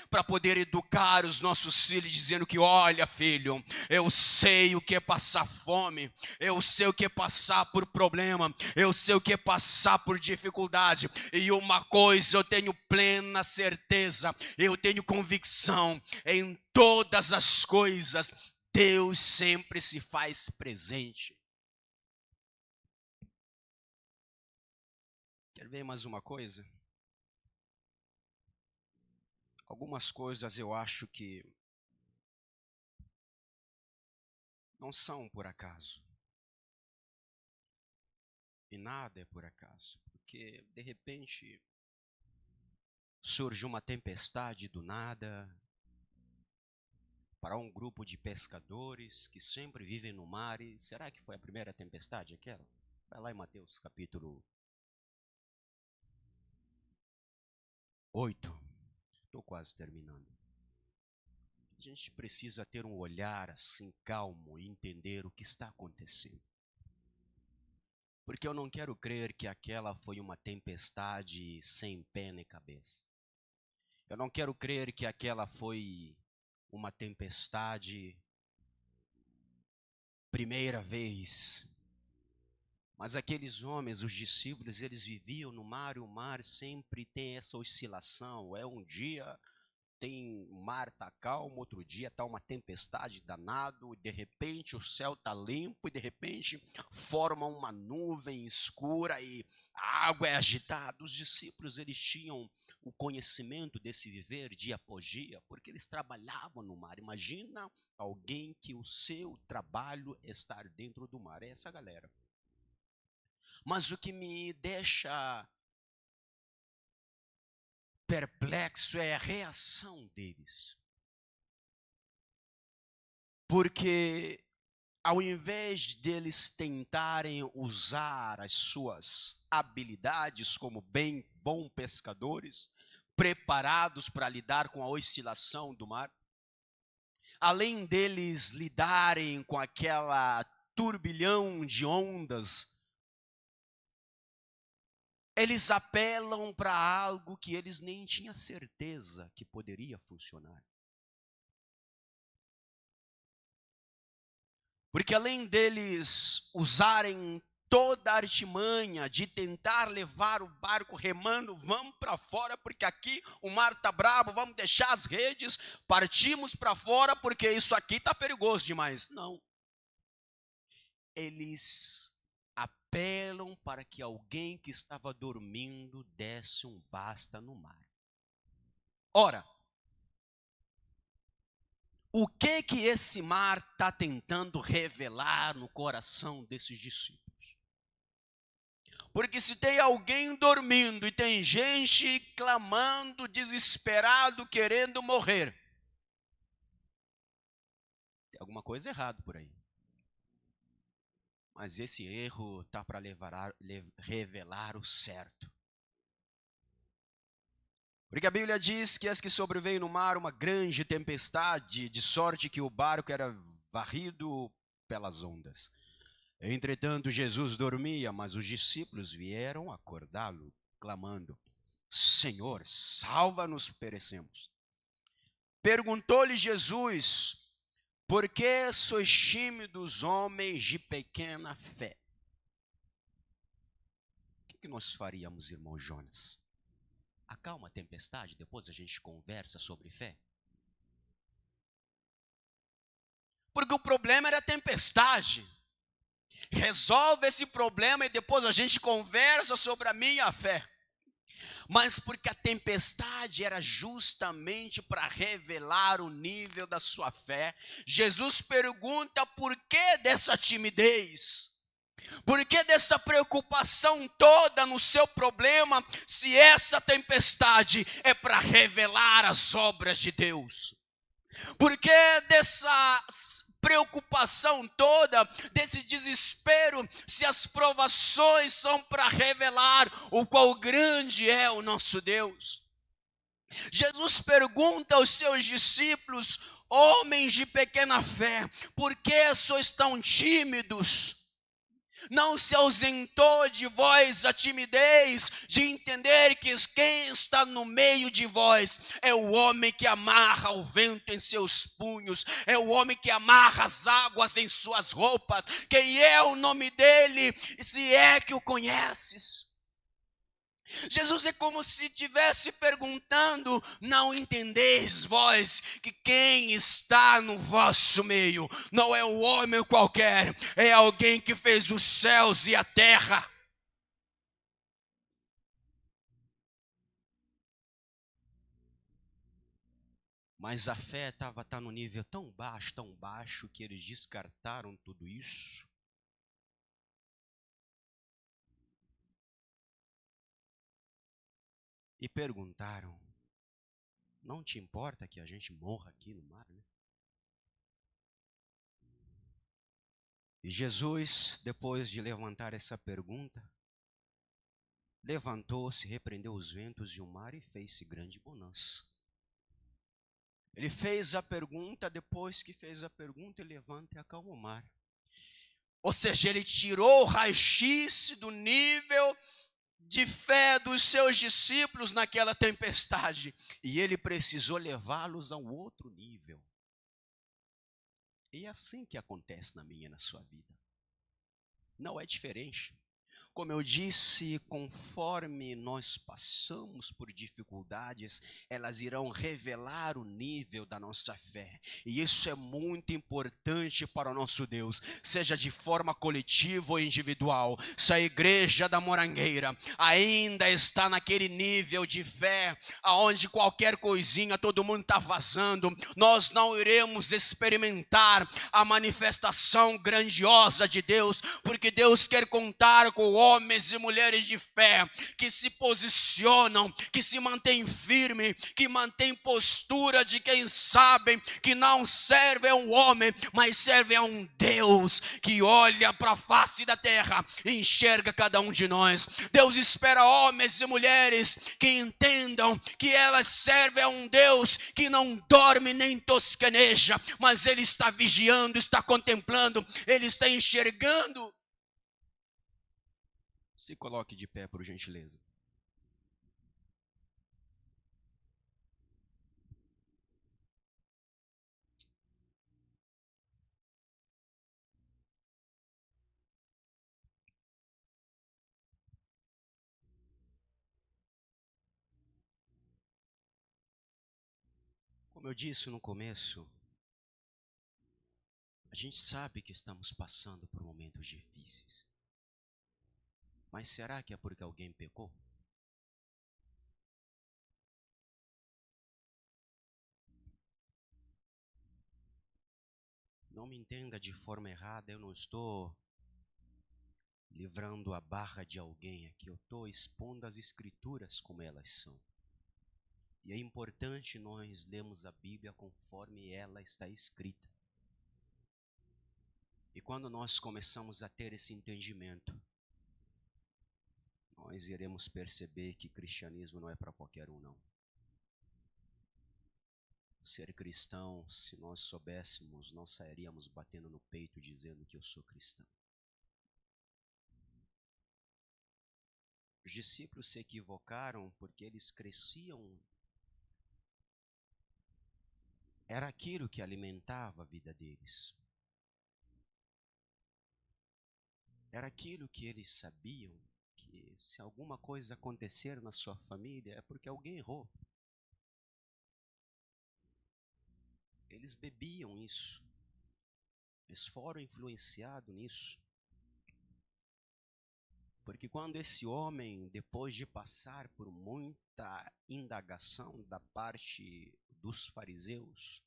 para poder educar os nossos filhos, dizendo que, olha, filho, eu sei o que é passar fome, eu sei o que é passar por problema, eu sei o que é passar por dificuldade, e uma coisa eu tenho plena certeza, eu tenho convicção, em todas as coisas, Deus sempre se faz presente. Quer ver mais uma coisa? Algumas coisas eu acho que não são por acaso. E nada é por acaso. Porque, de repente, surge uma tempestade do nada para um grupo de pescadores que sempre vivem no mar. E será que foi a primeira tempestade aquela? Vai lá em Mateus capítulo 8. Estou quase terminando. A gente precisa ter um olhar assim calmo e entender o que está acontecendo. Porque eu não quero crer que aquela foi uma tempestade sem pé nem cabeça. Eu não quero crer que aquela foi uma tempestade primeira vez. Mas aqueles homens, os discípulos, eles viviam no mar, e o mar sempre tem essa oscilação. É um dia, o mar está calmo, outro dia está uma tempestade danada, e de repente o céu está limpo, e de repente forma uma nuvem escura e a água é agitada. Os discípulos, eles tinham o conhecimento desse viver dia após dia, porque eles trabalhavam no mar. Imagina alguém que o seu trabalho é estar dentro do mar, é essa galera. Mas o que me deixa perplexo é a reação deles. Porque ao invés deles tentarem usar as suas habilidades como bons pescadores, preparados para lidar com a oscilação do mar, além deles lidarem com aquela turbilhão de ondas, eles apelam para algo que eles nem tinham certeza que poderia funcionar. Porque além deles usarem toda a artimanha de tentar levar o barco remando, vamos para fora porque aqui o mar está bravo, vamos deixar as redes, partimos para fora porque isso aqui está perigoso demais. Não. Eles apelam para que alguém que estava dormindo desse um basta no mar. Ora, o que esse mar está tentando revelar no coração desses discípulos? Porque se tem alguém dormindo e tem gente clamando, desesperado, querendo morrer, tem alguma coisa errada por aí. Mas esse erro está para revelar o certo. Porque a Bíblia diz que as que sobreveio no mar uma grande tempestade, de sorte que o barco era varrido pelas ondas. Entretanto, Jesus dormia, mas os discípulos vieram acordá-lo, clamando: Senhor, salva-nos, perecemos. Perguntou-lhe Jesus: por que sois tímidos, homens de pequena fé? O que nós faríamos, irmão Jonas? Acalma a tempestade, depois a gente conversa sobre fé? Porque o problema era a tempestade. Resolve esse problema e depois a gente conversa sobre a minha fé. Mas porque a tempestade era justamente para revelar o nível da sua fé, Jesus pergunta por que dessa timidez, por que dessa preocupação toda no seu problema, se essa tempestade é para revelar as obras de Deus? Por que dessa preocupação toda, desse desespero, se as provações são para revelar o qual grande é o nosso Deus? Jesus pergunta aos seus discípulos, homens de pequena fé, por que sois tão tímidos? Não se ausentou de vós a timidez de entender que quem está no meio de vós é o homem que amarra o vento em seus punhos, é o homem que amarra as águas em suas roupas. Quem é o nome dele, se é que o conheces? Jesus é como se estivesse perguntando: não entendeis vós que quem está no vosso meio não é um homem qualquer, é alguém que fez os céus e a terra. Mas a fé estava no nível tão baixo, que eles descartaram tudo isso. E perguntaram: não te importa que a gente morra aqui no mar, né? E Jesus, depois de levantar essa pergunta, levantou-se, repreendeu os ventos e o mar e fez-se grande bonança. Ele fez a pergunta, depois que fez a pergunta, ele levanta e acalma o mar. Ou seja, ele tirou o raio-x do nível de fé dos seus discípulos naquela tempestade. E ele precisou levá-los a um outro nível. E é assim que acontece na minha e na sua vida. Não é diferente. Como eu disse, conforme nós passamos por dificuldades, elas irão revelar o nível da nossa fé. E isso é muito importante para o nosso Deus, seja de forma coletiva ou individual. Se a igreja da Morangueira ainda está naquele nível de fé, aonde qualquer coisinha todo mundo está vazando, nós não iremos experimentar a manifestação grandiosa de Deus, porque Deus quer contar com homens e mulheres de fé, que se posicionam, que se mantêm firmes, que mantêm postura de quem sabem que não servem a um homem, mas servem a um Deus que olha para a face da terra e enxerga cada um de nós. Deus espera homens e mulheres que entendam que elas servem a um Deus que não dorme nem tosqueneja, mas Ele está vigiando, está contemplando, Ele está enxergando. Se coloque de pé, por gentileza. Como eu disse no começo, a gente sabe que estamos passando por momentos difíceis. Mas será que é porque alguém pecou? Não me entenda de forma errada, eu não estou livrando a barra de alguém aqui, eu estou expondo as escrituras como elas são. E é importante nós lermos a Bíblia conforme ela está escrita. E quando nós começamos a ter esse entendimento, nós iremos perceber que cristianismo não é para qualquer um, não. Ser cristão, se nós soubéssemos, não sairíamos batendo no peito dizendo que eu sou cristão. Os discípulos se equivocaram porque eles cresciam. Era aquilo que alimentava a vida deles. Era aquilo que eles sabiam, que se alguma coisa acontecer na sua família é porque alguém errou. Eles bebiam isso. Eles foram influenciados nisso. Porque quando esse homem, depois de passar por muita indagação da parte dos fariseus,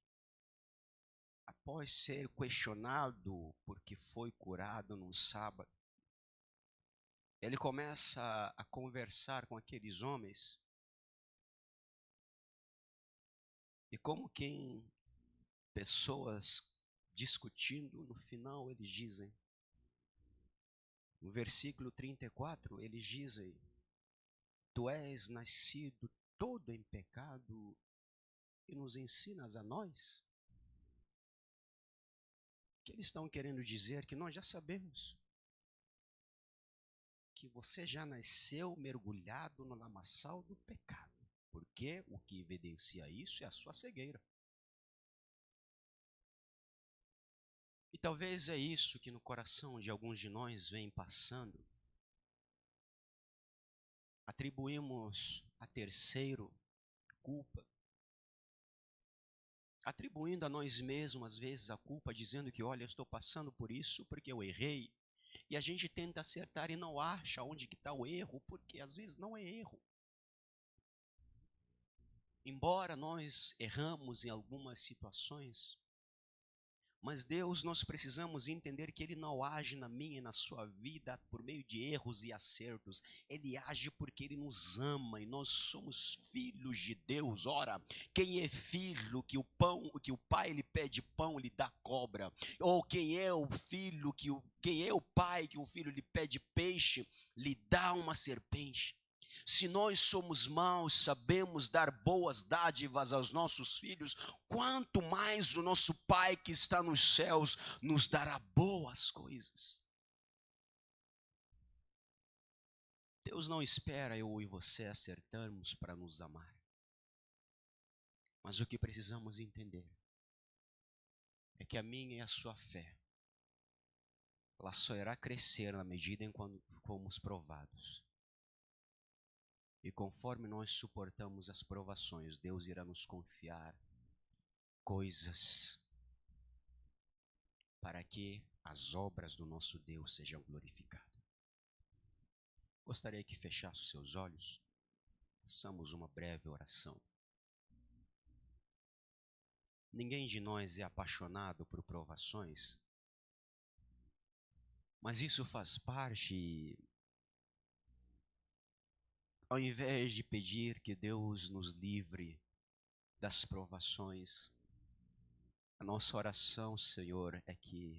após ser questionado porque foi curado num sábado, ele começa a conversar com aqueles homens. E como quem, pessoas discutindo, no final eles dizem, no versículo 34, eles dizem: tu és nascido todo em pecado e nos ensinas a nós? O que eles estão querendo dizer? Que nós já sabemos. que você já nasceu mergulhado no lamaçal do pecado, porque o que evidencia isso é a sua cegueira. E talvez é isso que no coração de alguns de nós vem passando. Atribuímos a terceiro culpa, atribuindo a nós mesmos, às vezes, a culpa, dizendo que, olha, eu estou passando por isso porque eu errei. E a gente tenta acertar e não acha onde que está o erro, porque às vezes não é erro. Embora nós erramos em algumas situações, mas Deus, nós precisamos entender que Ele não age na minha e na sua vida por meio de erros e acertos. Ele age porque Ele nos ama e nós somos filhos de Deus. Ora, quem é filho que o pai lhe pede pão, lhe dá cobra? Ou quem é o filho quem é o pai que o filho lhe pede peixe, lhe dá uma serpente? Se nós somos maus, sabemos dar boas dádivas aos nossos filhos, quanto mais o nosso Pai que está nos céus nos dará boas coisas. Deus não espera eu e você acertarmos para nos amar. Mas o que precisamos entender é que a minha e a sua fé, ela só irá crescer na medida em quando formos provados. E conforme nós suportamos as provações, Deus irá nos confiar coisas para que as obras do nosso Deus sejam glorificadas. Gostaria que fechasse os seus olhos, façamos uma breve oração. Ninguém de nós é apaixonado por provações, mas isso faz parte. Ao invés de pedir que Deus nos livre das provações, a nossa oração, Senhor, é que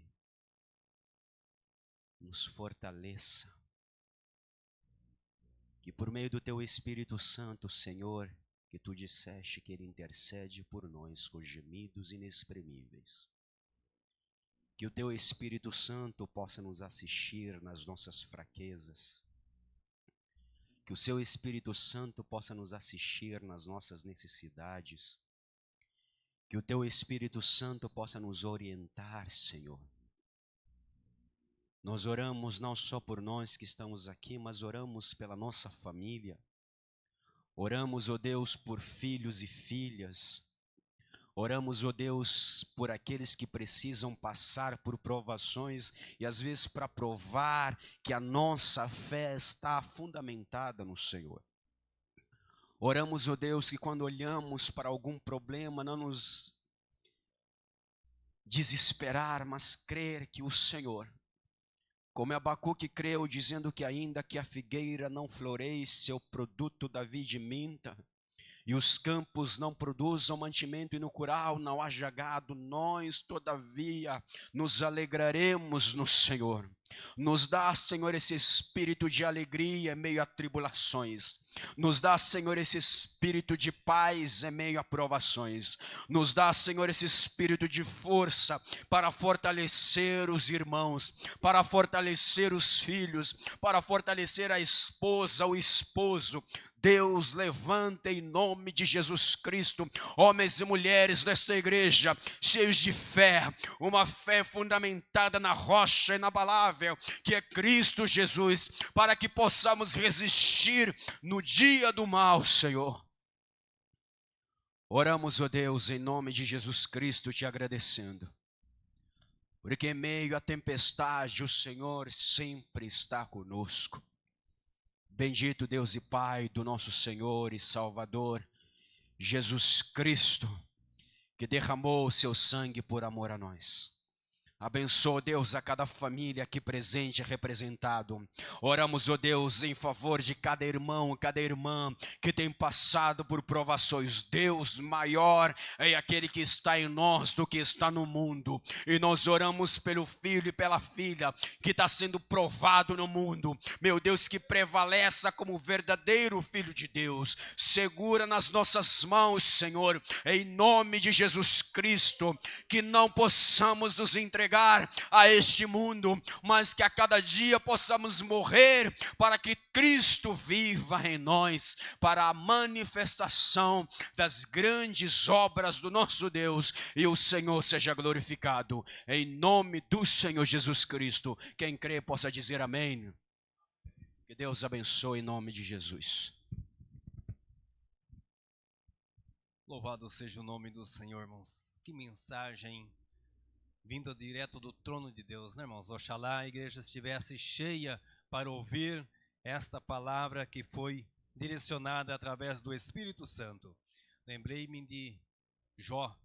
nos fortaleça, que por meio do Teu Espírito Santo, Senhor, que Tu disseste que Ele intercede por nós com gemidos inexprimíveis, que o Teu Espírito Santo possa nos assistir nas nossas fraquezas, que o Seu Espírito Santo possa nos assistir nas nossas necessidades. Que o Teu Espírito Santo possa nos orientar, Senhor. Nós oramos não só por nós que estamos aqui, mas oramos pela nossa família. Oramos, ó Deus, por filhos e filhas. Oramos, ó Deus, por aqueles que precisam passar por provações e às vezes para provar que a nossa fé está fundamentada no Senhor. Oramos, ó Deus, que quando olhamos para algum problema não nos desesperar, mas crer que o Senhor, como Abacuque creu, dizendo que ainda que a figueira não floresça, o produto da vide minta, e os campos não produzam mantimento e no curral não haja gado, nós, todavia, nos alegraremos no Senhor. Nos dá, Senhor, esse espírito de alegria em meio a tribulações. Nos dá, Senhor, esse espírito de paz em meio a provações. Nos dá, Senhor, esse espírito de força para fortalecer os irmãos, para fortalecer os filhos, para fortalecer a esposa, o esposo. Deus, levanta em nome de Jesus Cristo, homens e mulheres desta igreja, cheios de fé, uma fé fundamentada na rocha inabalável, que é Cristo Jesus, para que possamos resistir no dia do mal, Senhor. Oramos, ó Deus, em nome de Jesus Cristo, te agradecendo, porque em meio à tempestade o Senhor sempre está conosco. Bendito Deus e Pai do nosso Senhor e Salvador, Jesus Cristo, que derramou o seu sangue por amor a nós. Abençoa, Deus, a cada família aqui presente e representado. Oramos, ó Deus, em favor de cada irmão, cada irmã que tem passado por provações. Deus, maior é aquele que está em nós do que está no mundo. E nós oramos pelo filho e pela filha que está sendo provado no mundo. Meu Deus, que prevaleça como verdadeiro filho de Deus. Segura nas nossas mãos, Senhor, em nome de Jesus Cristo, que não possamos nos entregar entregar a este mundo, mas que a cada dia possamos morrer para que Cristo viva em nós, para a manifestação das grandes obras do nosso Deus e o Senhor seja glorificado. Em nome do Senhor Jesus Cristo, quem crê possa dizer amém. Que Deus abençoe em nome de Jesus. Louvado seja o nome do Senhor, irmãos. Que mensagem vinda direto do trono de Deus, né, irmãos? Oxalá a igreja estivesse cheia para ouvir esta palavra que foi direcionada através do Espírito Santo. Lembrei-me de Jó,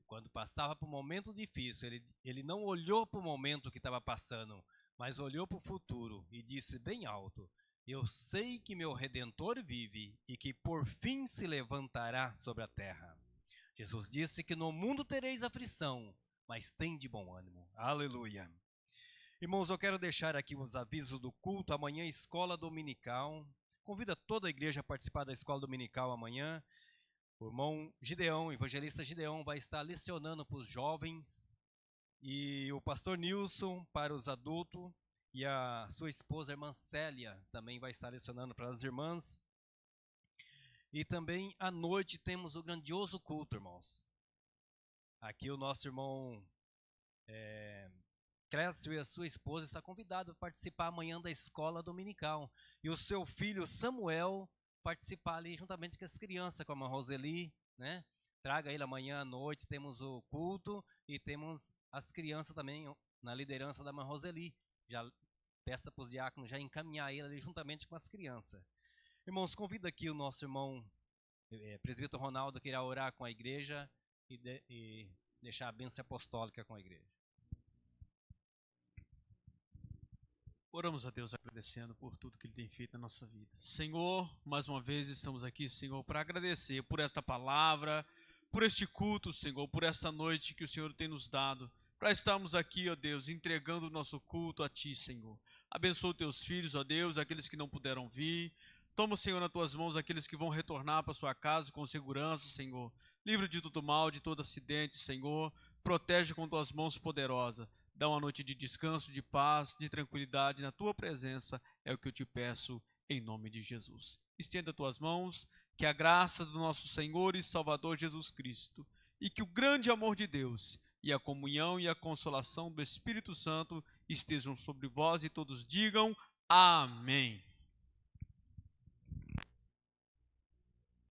quando passava por um momento difícil, ele não olhou para o momento que estava passando, mas olhou para o futuro e disse bem alto: eu sei que meu Redentor vive e que por fim se levantará sobre a terra. Jesus disse que no mundo tereis aflição, mas tem de bom ânimo. Aleluia. Irmãos, eu quero deixar aqui os avisos do culto. Amanhã, escola dominical. Convido toda a igreja a participar da escola dominical amanhã. O irmão Gideão, o evangelista Gideão, vai estar lecionando para os jovens. E o pastor Nilson para os adultos. E a sua esposa, a irmã Célia, também vai estar lecionando para as irmãs. E também à noite temos o grandioso culto, irmãos. Aqui o nosso irmão Clécio e a sua esposa está convidado a participar amanhã da escola dominical. E o seu filho Samuel participar ali juntamente com as crianças, com a irmã Roseli, né? Traga ele amanhã à noite, temos o culto e temos as crianças também na liderança da irmã Roseli. Já peça para os diáconos já encaminhar ele ali juntamente com as crianças. Irmãos, convido aqui o nosso irmão presbítero Ronaldo, que irá orar com a igreja e deixar a bênção apostólica com a igreja. Oramos a Deus agradecendo por tudo que Ele tem feito na nossa vida. Senhor, mais uma vez estamos aqui, Senhor, para agradecer por esta palavra, por este culto, Senhor, por esta noite que o Senhor tem nos dado, para estarmos aqui, ó Deus, entregando o nosso culto a Ti, Senhor. Abençoa os Teus filhos, ó Deus, aqueles que não puderam vir. Toma, Senhor, nas Tuas mãos aqueles que vão retornar para sua casa com segurança, Senhor. Livre de todo mal, de todo acidente, Senhor. Protege com Tuas mãos poderosas. Dá uma noite de descanso, de paz, de tranquilidade na Tua presença. É o que eu te peço em nome de Jesus. Estenda Tuas mãos, que a graça do nosso Senhor e Salvador Jesus Cristo e que o grande amor de Deus e a comunhão e a consolação do Espírito Santo estejam sobre vós e todos digam amém.